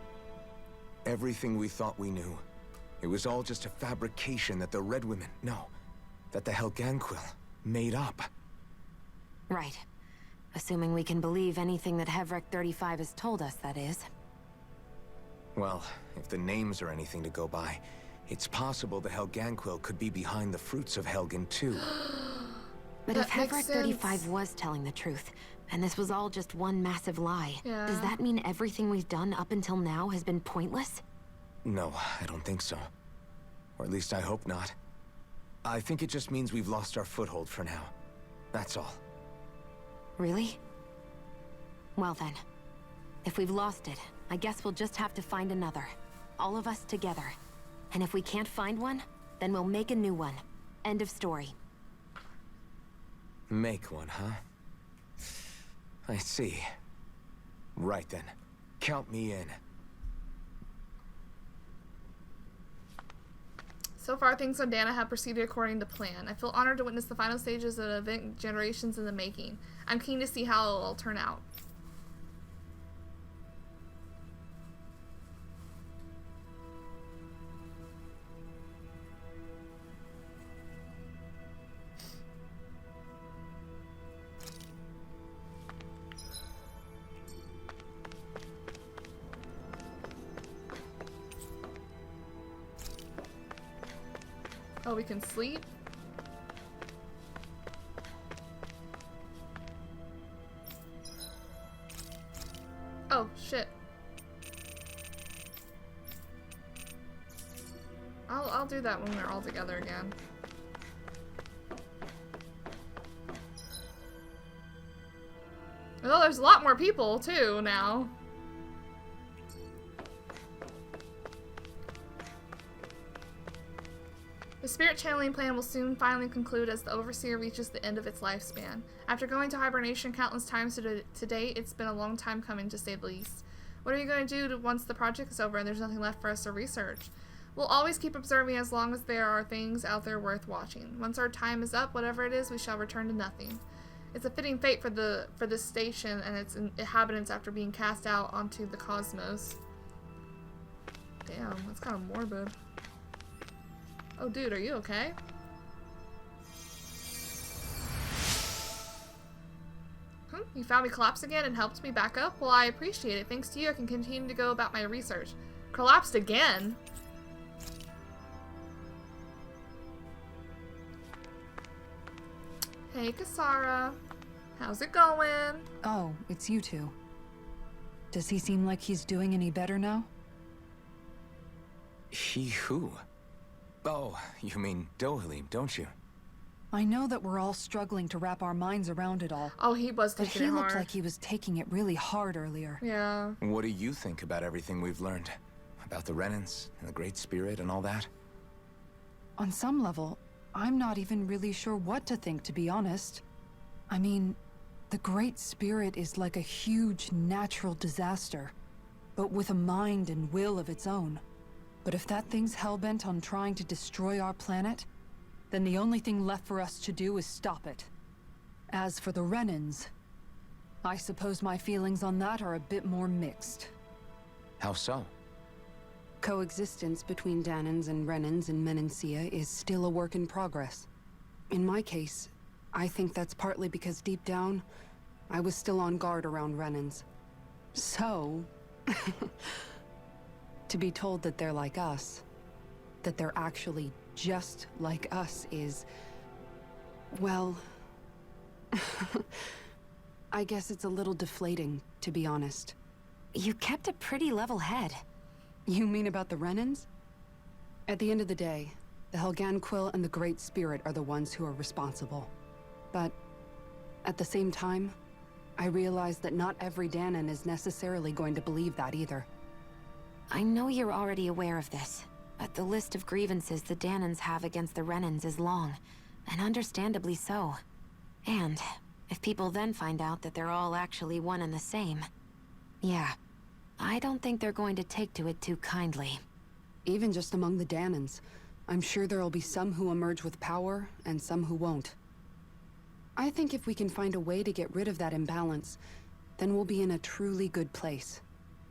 Speaker 4: Everything we thought we knew. It was all just a fabrication that the Red Women, that the Helganquil made up.
Speaker 3: Right. Assuming we can believe anything that Hevrek 35 has told us, that is.
Speaker 4: Well, if the names are anything to go by, it's possible the Helganquil could be behind the fruits of Helgen too.
Speaker 3: But
Speaker 1: That
Speaker 3: if
Speaker 1: makes
Speaker 3: Hevrek 35 was telling the truth, and this was all just one massive lie,
Speaker 1: Yeah.
Speaker 3: does that mean everything we've done up until now has been pointless?
Speaker 4: No, I don't think so. Or at least I hope not. I think it just means we've lost our foothold for now. That's all.
Speaker 3: Really? Well then, if we've lost it, I guess we'll just have to find another. All of us together. And if we can't find one, then we'll make a new one. End of story.
Speaker 4: Make one, huh? I see. Right then. Count me in.
Speaker 1: So far, things on Dahna have proceeded according to plan. I feel honored to witness the final stages of an event generations in the making. I'm keen to see how it'll all turn out. Oh, we can sleep? Oh, shit. I'll do that when we're all together again. Although there's a lot more people, too, now. The spirit channeling plan will soon finally conclude as the Overseer reaches the end of its lifespan. After going to hibernation countless times to date, it's been a long time coming, to say the least. What are you going to do once the project is over and there's nothing left for us to research? We'll always keep observing as long as there are things out there worth watching. Once our time is up, whatever it is, we shall return to nothing. It's a fitting fate for this station and its inhabitants after being cast out onto the cosmos. Damn, that's kind of morbid. Oh, dude, are you okay? You found me collapsed again and helped me back up? Well, I appreciate it. Thanks to you, I can continue to go about my research. Collapsed again? Hey, Kisara. How's it going?
Speaker 6: Oh, it's you two. Does he seem like he's doing any better now?
Speaker 4: He who? Oh, you mean Dohalim, don't you?
Speaker 6: I know that we're all struggling to wrap our minds around it all.
Speaker 1: Oh, he was
Speaker 6: but
Speaker 1: taking
Speaker 6: he
Speaker 1: it hard.
Speaker 6: looked like he was taking it really hard earlier.
Speaker 1: Yeah.
Speaker 4: What do you think about everything we've learned? About the Renans and the Great Spirit and all that?
Speaker 6: On some level, I'm not even really sure what to think, to be honest. I mean, the Great Spirit is like a huge natural disaster, but with a mind and will of its own. But if that thing's hellbent on trying to destroy our planet, then the only thing left for us to do is stop it. As for the Renans, I suppose my feelings on that are a bit more mixed.
Speaker 4: How so?
Speaker 12: Coexistence between Dahnans and Renans in Menancia is still a work in progress. In my case, I think that's partly because deep down, I was still on guard around Renans. So, to be told that they're like us, that they're actually just like us is, well, I guess it's a little deflating, to be honest.
Speaker 3: You kept a pretty level head.
Speaker 12: You mean about the Renans? At the end of the day, the Helganquil and the Great Spirit are the ones who are responsible. But at the same time, I realize that not every Dahnan is necessarily going to believe that either.
Speaker 3: I know you're already aware of this, but the list of grievances the Dahnans have against the Renans is long, and understandably so. And if people then find out that they're all actually one and the same, yeah, I don't think they're going to take to it too kindly.
Speaker 12: Even just among the Dahnans, I'm sure there'll be some who emerge with power, and some who won't. I think if we can find a way to get rid of that imbalance, then we'll be in a truly good place.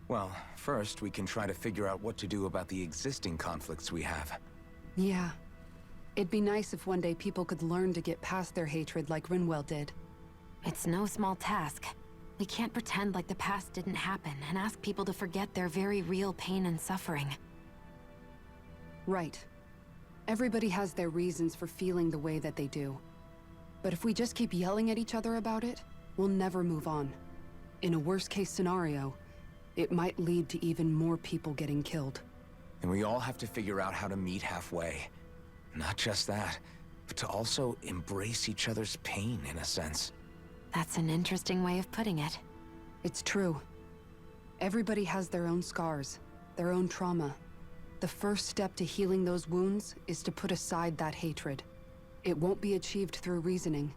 Speaker 4: Well, first we can try to figure out what to do about the existing conflicts we have.
Speaker 12: Yeah. It'd be nice if one day people could learn to get past their hatred like Rinwell did.
Speaker 3: It's no small task. We can't pretend like the past didn't happen and ask people to forget their very real pain and suffering.
Speaker 12: Right. Everybody has their reasons for feeling the way that they do. But if we just keep yelling at each other about it, we'll never move on. In a worst-case scenario, it might lead to even more people getting killed.
Speaker 4: And we all have to figure out how to meet halfway. Not just that, but to also embrace each other's pain, in a sense.
Speaker 3: That's an interesting way of putting it.
Speaker 12: It's true. Everybody has their own scars, their own trauma. The first step to healing those wounds is to put aside that hatred. It won't be achieved through reasoning,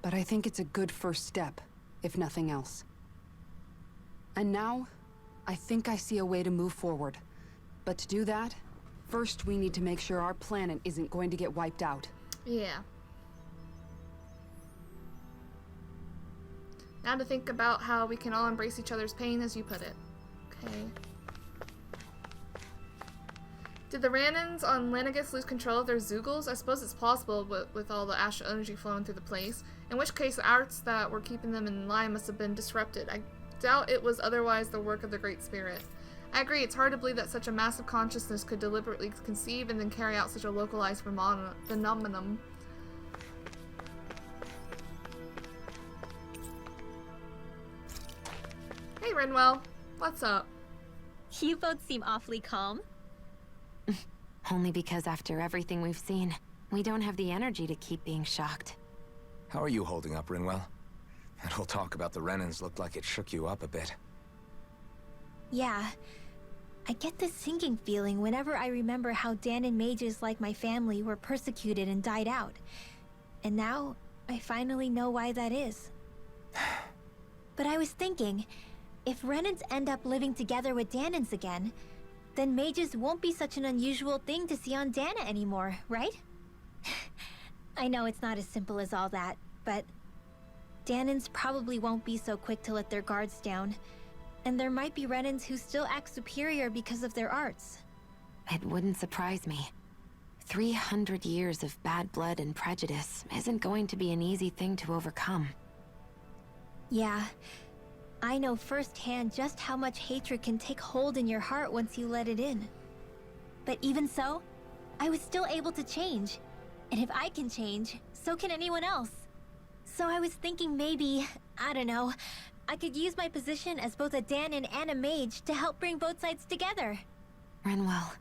Speaker 12: but I think it's a good first step, if nothing else. And now, I think I see a way to move forward. But to do that, first we need to make sure our planet isn't going to get wiped out.
Speaker 1: Yeah. Now to think about how we can all embrace each other's pain, as you put it. Okay. Did the Renans on Lenegis lose control of their Zeugles? I suppose it's plausible with all the astral energy flowing through the place. In which case, the arts that were keeping them in line must have been disrupted. I doubt it was otherwise the work of the Great Spirit. I agree, it's hard to believe that such a massive consciousness could deliberately conceive and then carry out such a localized phenomenon. Hey Rinwell, what's up?
Speaker 5: You both seem awfully calm.
Speaker 3: Only because after everything we've seen, we don't have the energy to keep being shocked.
Speaker 4: How are you holding up, Rinwell? That whole talk about the Renans looked like it shook you up a bit.
Speaker 5: Yeah. I get this sinking feeling whenever I remember how Dahnan mages like my family were persecuted and died out. And now, I finally know why that is. But I was thinking, if Renans end up living together with Dahnans again, then mages won't be such an unusual thing to see on Dahna anymore, right? I know it's not as simple as all that, but Dahnans probably won't be so quick to let their guards down. And there might be Renans who still act superior because of their arts.
Speaker 3: It wouldn't surprise me. 300 years of bad blood and prejudice isn't going to be an easy thing to overcome.
Speaker 5: Yeah. I know firsthand just how much hatred can take hold in your heart once you let it in. But even so, I was still able to change. And if I can change, so can anyone else. So I was thinking maybe, I don't know, I could use my position as both a Dahnan and a mage to help bring both sides together.
Speaker 3: Rinwell.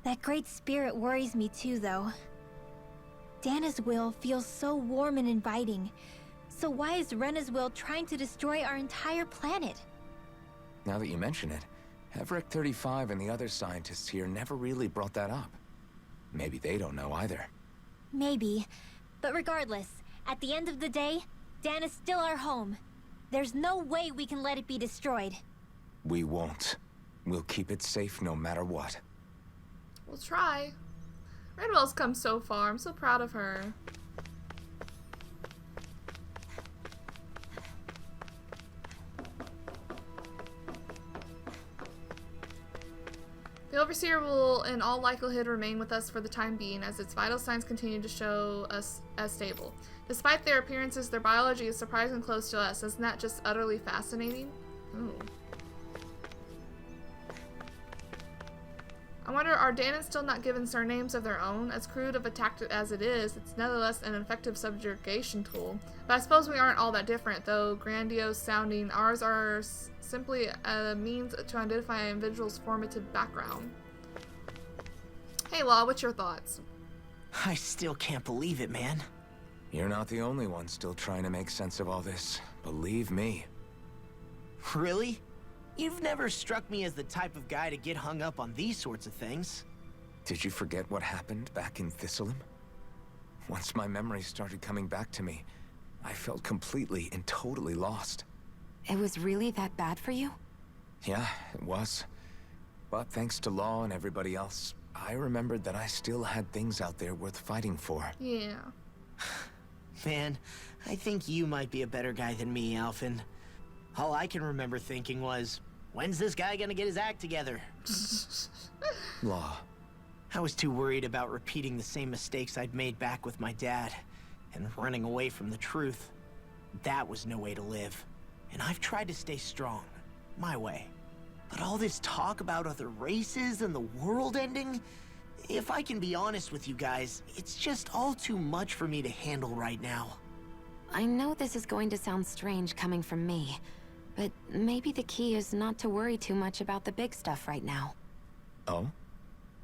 Speaker 5: That great spirit worries me too, though. Dahna's will feels so warm and inviting. So why is Rena's will trying to destroy our entire planet?
Speaker 4: Now that you mention it, Everett 35 and the other scientists here never really brought that up. Maybe they don't know either.
Speaker 5: Maybe. But regardless, at the end of the day, Dahna's still our home. There's no way we can let it be destroyed.
Speaker 4: We won't. We'll keep it safe no matter what.
Speaker 1: We'll try. Redwell's come so far. I'm so proud of her. The Overseer will, in all likelihood, remain with us for the time being, as its vital signs continue to show us as stable. Despite their appearances, their biology is surprisingly close to us. Isn't that just utterly fascinating? Ooh. I wonder, are Dahnans still not given surnames of their own? As crude of a tactic as it is, it's nevertheless an effective subjugation tool. But I suppose we aren't all that different, though grandiose sounding. Ours are simply a means to identify an individual's formative background. Hey, Law, what's your thoughts?
Speaker 2: I still can't believe it, man.
Speaker 4: You're not the only one still trying to make sense of all this. Believe me.
Speaker 2: Really? You've never struck me as the type of guy to get hung up on these sorts of things.
Speaker 4: Did you forget what happened back in Thistleum? Once my memories started coming back to me, I felt completely and totally lost.
Speaker 3: It was really that bad for you?
Speaker 4: Yeah, it was. But thanks to Law and everybody else, I remembered that I still had things out there worth fighting for.
Speaker 1: Yeah.
Speaker 2: Man, I think you might be a better guy than me, Alphen. All I can remember thinking was, when's this guy gonna get his act together?
Speaker 4: Law.
Speaker 2: I was too worried about repeating the same mistakes I'd made back with my dad, and running away from the truth. That was no way to live. And I've tried to stay strong, my way. But all this talk about other races and the world ending, if I can be honest with you guys, it's just all too much for me to handle right now.
Speaker 3: I know this is going to sound strange coming from me, but maybe the key is not to worry too much about the big stuff right now.
Speaker 4: Oh?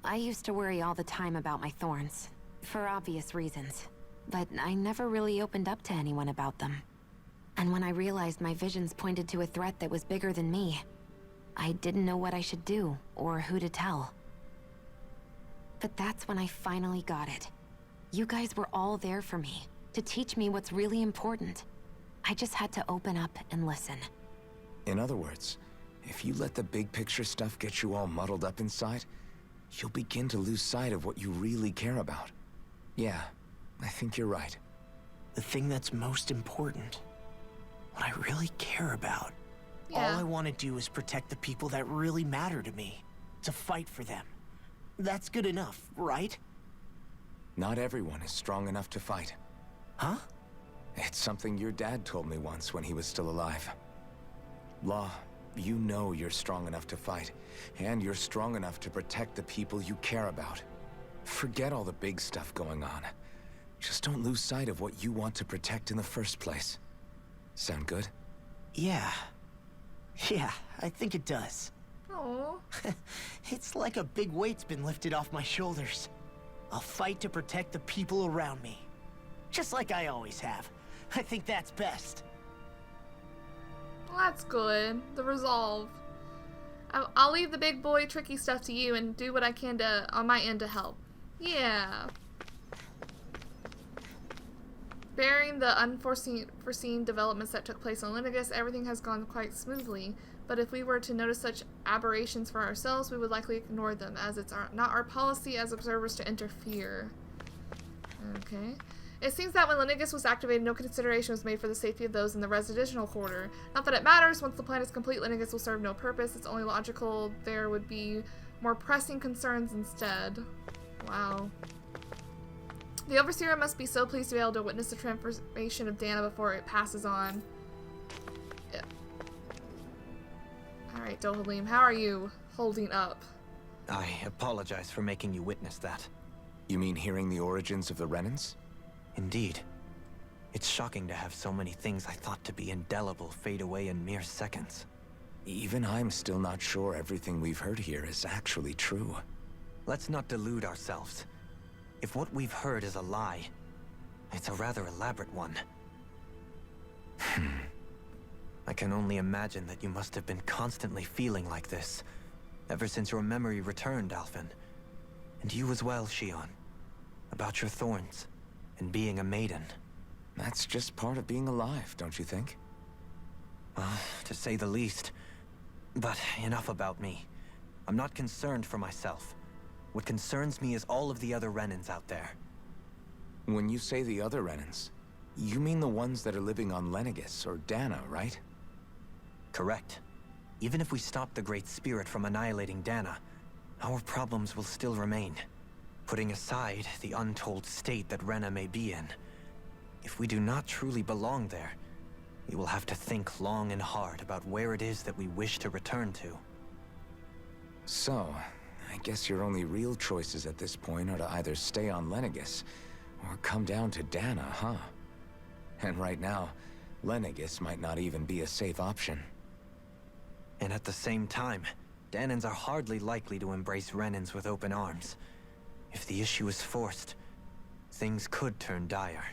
Speaker 3: I used to worry all the time about my thorns, for obvious reasons, but I never really opened up to anyone about them. And when I realized my visions pointed to a threat that was bigger than me, I didn't know what I should do, or who to tell. But that's when I finally got it. You guys were all there for me, to teach me what's really important. I just had to open up and listen.
Speaker 4: In other words, if you let the big picture stuff get you all muddled up inside, you'll begin to lose sight of what you really care about. Yeah, I think you're right.
Speaker 2: The thing that's most important, what I really care about.
Speaker 1: Yeah.
Speaker 2: All I want to do is protect the people that really matter to me, to fight for them. That's good enough, right?
Speaker 4: Not everyone is strong enough to fight.
Speaker 2: Huh?
Speaker 4: It's something your dad told me once when he was still alive. Law, you know you're strong enough to fight, and you're strong enough to protect the people you care about. Forget all the big stuff going on. Just don't lose sight of what you want to protect in the first place. Sound good?
Speaker 2: Yeah. Yeah, I think it does.
Speaker 1: Oh.
Speaker 2: It's like a big weight's been lifted off my shoulders. I'll fight to protect the people around me. Just like I always have. I think that's best.
Speaker 1: Well, that's good. The resolve. I'll leave the big boy tricky stuff to you and do what I can to on my end to help. Yeah. Bearing the unforeseen developments that took place on Linigus, everything has gone quite smoothly. But if we were to notice such aberrations for ourselves, we would likely ignore them, as it's not our policy as observers to interfere. Okay. It seems that when Linigus was activated, no consideration was made for the safety of those in the residential quarter. Not that it matters, once the plan is complete, Linigus will serve no purpose. It's only logical there would be more pressing concerns instead. Wow. The Overseer must be so pleased to be able to witness the transformation of Dahna before it passes on. Yeah. Alright, Dohalim, how are you holding up?
Speaker 7: I apologize for making you witness that.
Speaker 4: You mean hearing the origins of the Renans?
Speaker 7: Indeed. It's shocking to have so many things I thought to be indelible fade away in mere seconds.
Speaker 4: Even I'm still not sure everything we've heard here is actually true.
Speaker 7: Let's not delude ourselves. If what we've heard is a lie, it's a rather elaborate one. I can only imagine that you must have been constantly feeling like this, ever since your memory returned, Alphen. And you as well, Shion. About your thorns, and being a maiden.
Speaker 4: That's just part of being alive, don't you think?
Speaker 7: Well, to say the least. But enough about me. I'm not concerned for myself. What concerns me is all of the other Renans out there.
Speaker 4: When you say the other Renans, you mean the ones that are living on Lenegis or Dahna, right?
Speaker 7: Correct. Even if we stop the Great Spirit from annihilating Dahna, our problems will still remain. Putting aside the untold state that Rena may be in, if we do not truly belong there, we will have to think long and hard about where it is that we wish to return to.
Speaker 4: So, I guess your only real choices at this point are to either stay on Lenegis, or come down to Dahna, huh? And right now, Lenegis might not even be a safe option.
Speaker 7: And at the same time, Dahnans are hardly likely to embrace Renans with open arms. If the issue is forced, things could turn dire.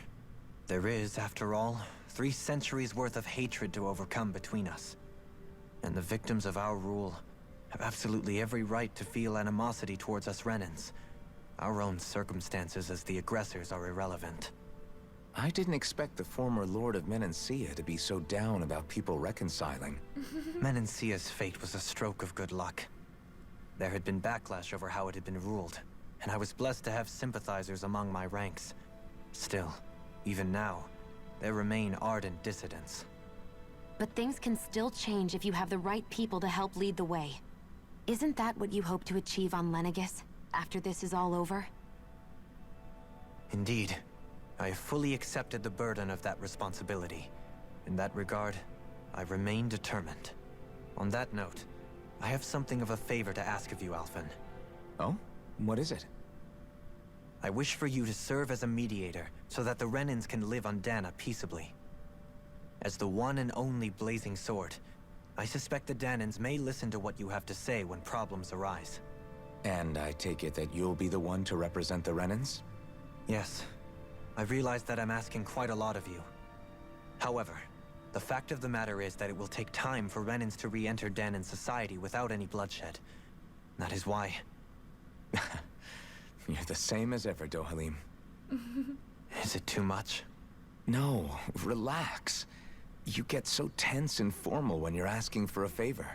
Speaker 7: There is, after all, 3 centuries worth of hatred to overcome between us. And the victims of our rule have absolutely every right to feel animosity towards us Renans. Our own circumstances as the aggressors are irrelevant.
Speaker 4: I didn't expect the former Lord of Menancia to be so down about people reconciling.
Speaker 7: Menancia's fate was a stroke of good luck. There had been backlash over how it had been ruled, and I was blessed to have sympathizers among my ranks. Still, even now, there remain ardent dissidents.
Speaker 3: But things can still change if you have the right people to help lead the way. Isn't that what you hope to achieve on Lenegis, after this is all over?
Speaker 7: Indeed. I have fully accepted the burden of that responsibility. In that regard, I remain determined. On that note, I have something of a favor to ask of you, Alphen.
Speaker 4: Oh? What is it?
Speaker 7: I wish for you to serve as a mediator, so that the Renans can live on Dahna peaceably. As the one and only blazing sword, I suspect the Dahnans may listen to what you have to say when problems arise.
Speaker 4: And I take it that you'll be the one to represent the Renans?
Speaker 7: Yes. I realize that I'm asking quite a lot of you. However, the fact of the matter is that it will take time for Renans to re-enter Dahnan society without any bloodshed. That is why...
Speaker 4: You're the same as ever, Dohalim.
Speaker 7: Is it too much?
Speaker 4: No, relax. You get so tense and formal when you're asking for a favor.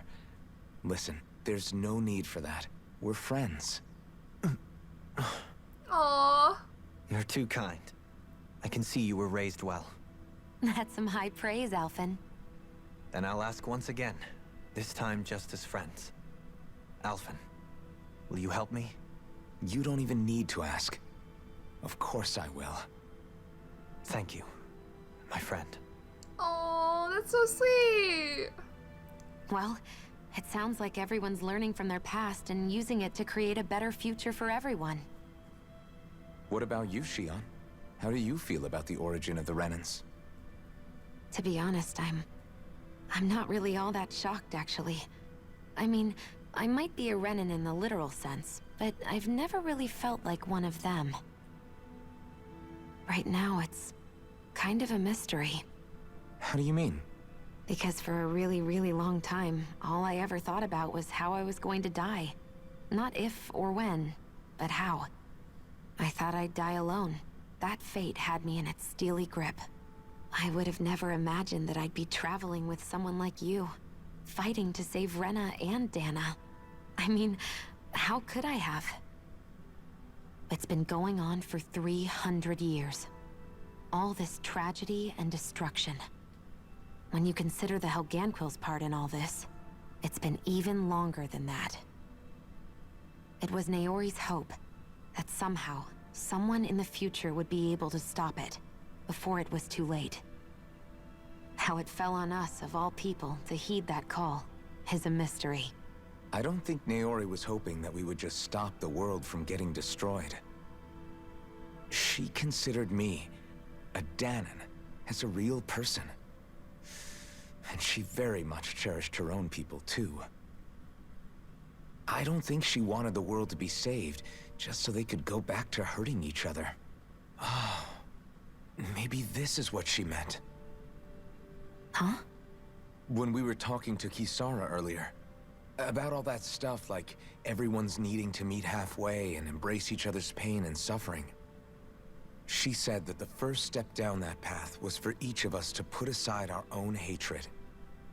Speaker 4: Listen, there's no need for that. We're friends.
Speaker 1: Aww.
Speaker 7: You're too kind. I can see you were raised well.
Speaker 3: That's some high praise, Alphen.
Speaker 7: Then I'll ask once again, this time just as friends. Alphen, will you help me?
Speaker 4: You don't even need to ask. Of course I will.
Speaker 7: Thank you, my friend.
Speaker 1: Oh, that's so sweet.
Speaker 3: Well, it sounds like everyone's learning from their past and using it to create a better future for everyone.
Speaker 4: What about you, Shion? How do you feel about the origin of the Renans?
Speaker 3: To be honest, I'm not really all that shocked, actually. I mean, I might be a Renan in the literal sense, but I've never really felt like one of them. Right now, it's kind of a mystery.
Speaker 4: How do you mean?
Speaker 3: Because for a really, really long time, all I ever thought about was how I was going to die. Not if or when, but how. I thought I'd die alone. That fate had me in its steely grip. I would have never imagined that I'd be traveling with someone like you, fighting to save Rena and Dahna. I mean, how could I have? It's been going on for 300 years. All this tragedy and destruction. When you consider the Helganquil's part in all this, it's been even longer than that. It was Naori's hope that somehow, someone in the future would be able to stop it, before it was too late. How it fell on us, of all people, to heed that call, is a mystery.
Speaker 4: I don't think Naori was hoping that we would just stop the world from getting destroyed. She considered me, a Dahnan, as a real person. And she very much cherished her own people, too. I don't think she wanted the world to be saved, just so they could go back to hurting each other. Oh, maybe this is what she meant.
Speaker 3: Huh?
Speaker 4: When we were talking to Kisara earlier, about all that stuff like everyone's needing to meet halfway and embrace each other's pain and suffering. She said that the first step down that path was for each of us to put aside our own hatred.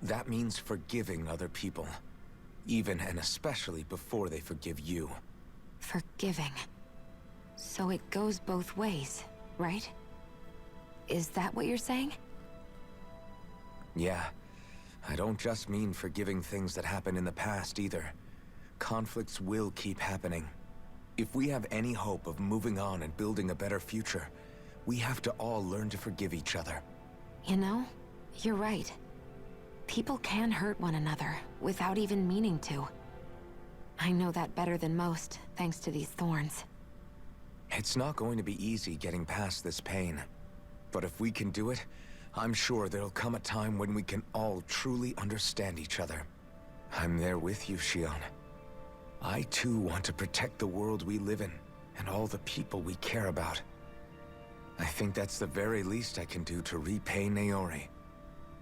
Speaker 4: That means forgiving other people, even and especially before they forgive you.
Speaker 3: giving. So it goes both ways, right? Is that what you're saying?
Speaker 4: Yeah. I don't just mean forgiving things that happened in the past either. Conflicts will keep happening. If we have any hope of moving on and building a better future, we have to all learn to forgive each other.
Speaker 3: You know, you're right. People can hurt one another without even meaning to. I know that better than most, thanks to these thorns.
Speaker 4: It's not going to be easy getting past this pain. But if we can do it, I'm sure there'll come a time when we can all truly understand each other. I'm there with you, Shion. I too want to protect the world we live in, and all the people we care about. I think that's the very least I can do to repay Naori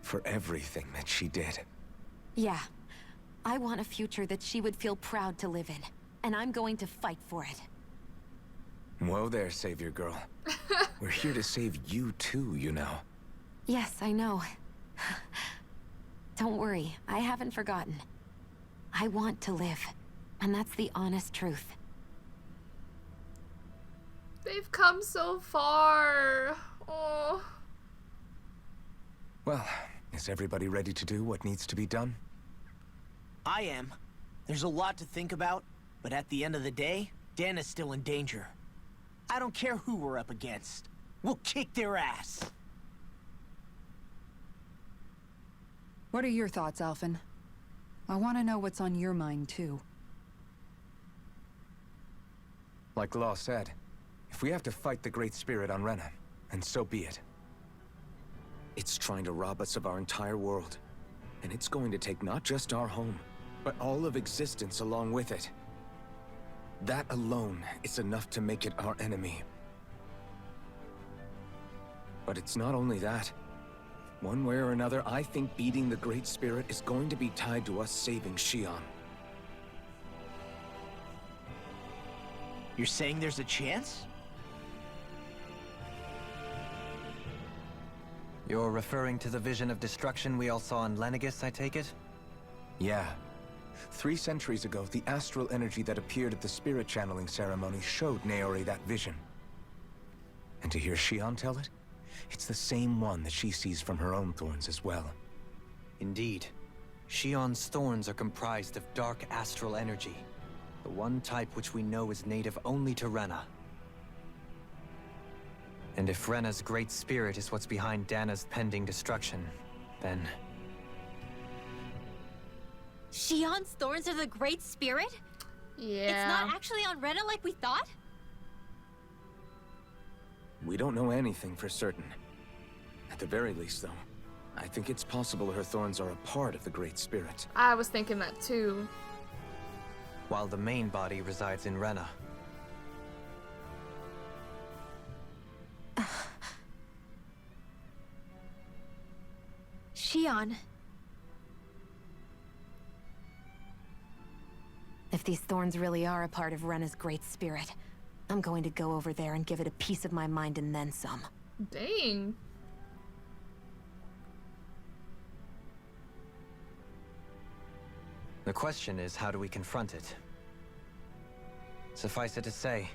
Speaker 4: for everything that she did.
Speaker 3: Yeah. I want a future that she would feel proud to live in, and I'm going to fight for it.
Speaker 4: Whoa there, Savior Girl. We're here to save you too, you know.
Speaker 3: Yes, I know. Don't worry, I haven't forgotten. I want to live, and that's the honest truth.
Speaker 1: They've come so far. Oh.
Speaker 4: Well, is everybody ready to do what needs to be done?
Speaker 2: I am. There's a lot to think about, but at the end of the day, Dahna's still in danger. I don't care who we're up against. We'll kick their ass.
Speaker 6: What are your thoughts, Alphen? I want to know what's on your mind, too.
Speaker 4: Like Law said, if we have to fight the Great Spirit on Rena, and so be it. It's trying to rob us of our entire world. And it's going to take not just our home, but all of existence along with it. That alone is enough to make it our enemy. But it's not only that. One way or another, I think beating the Great Spirit is going to be tied to us saving Shion.
Speaker 2: You're saying there's a chance?
Speaker 7: You're referring to the vision of destruction we all saw in Lenegis, I take it?
Speaker 4: Yeah. 3 centuries ago, the astral energy that appeared at the spirit channeling ceremony showed Naori that vision. And to hear Shion tell it, it's the same one that she sees from her own thorns as well.
Speaker 7: Indeed. Shion's thorns are comprised of dark astral energy, the one type which we know is native only to Rena. And if Rena's great spirit is what's behind Dahna's pending destruction, then...
Speaker 5: Shion's thorns are the Great Spirit?
Speaker 1: Yeah.
Speaker 5: It's not actually on Rena like we thought?
Speaker 4: We don't know anything for certain. At the very least, though, I think it's possible her thorns are a part of the Great Spirit.
Speaker 1: I was thinking that too.
Speaker 7: While the main body resides in Rena.
Speaker 5: Shion.
Speaker 3: If these thorns really are a part of Rena's great spirit, I'm going to go over there and give it a piece of my mind and then some.
Speaker 1: Dang.
Speaker 7: The question is, how do we confront it? Suffice it to say,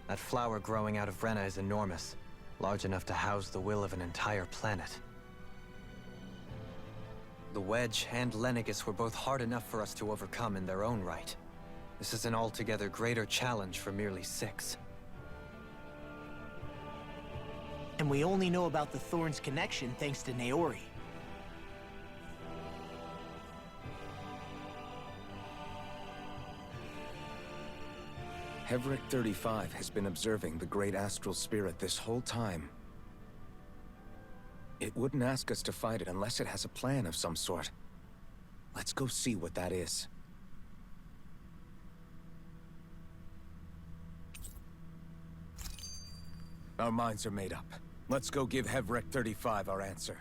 Speaker 7: that flower growing out of Rena is enormous, large enough to house the will of an entire planet. The Wedge and Lenegis were both hard enough for us to overcome in their own right. This is an altogether greater challenge for merely 6.
Speaker 2: And we only know about the Thorns connection thanks to Naori.
Speaker 4: Hevric 35 has been observing the Great Astral Spirit this whole time. It wouldn't ask us to fight it unless it has a plan of some sort. Let's go see what that is. Our minds are made up. Let's go give Hevric 35 our answer.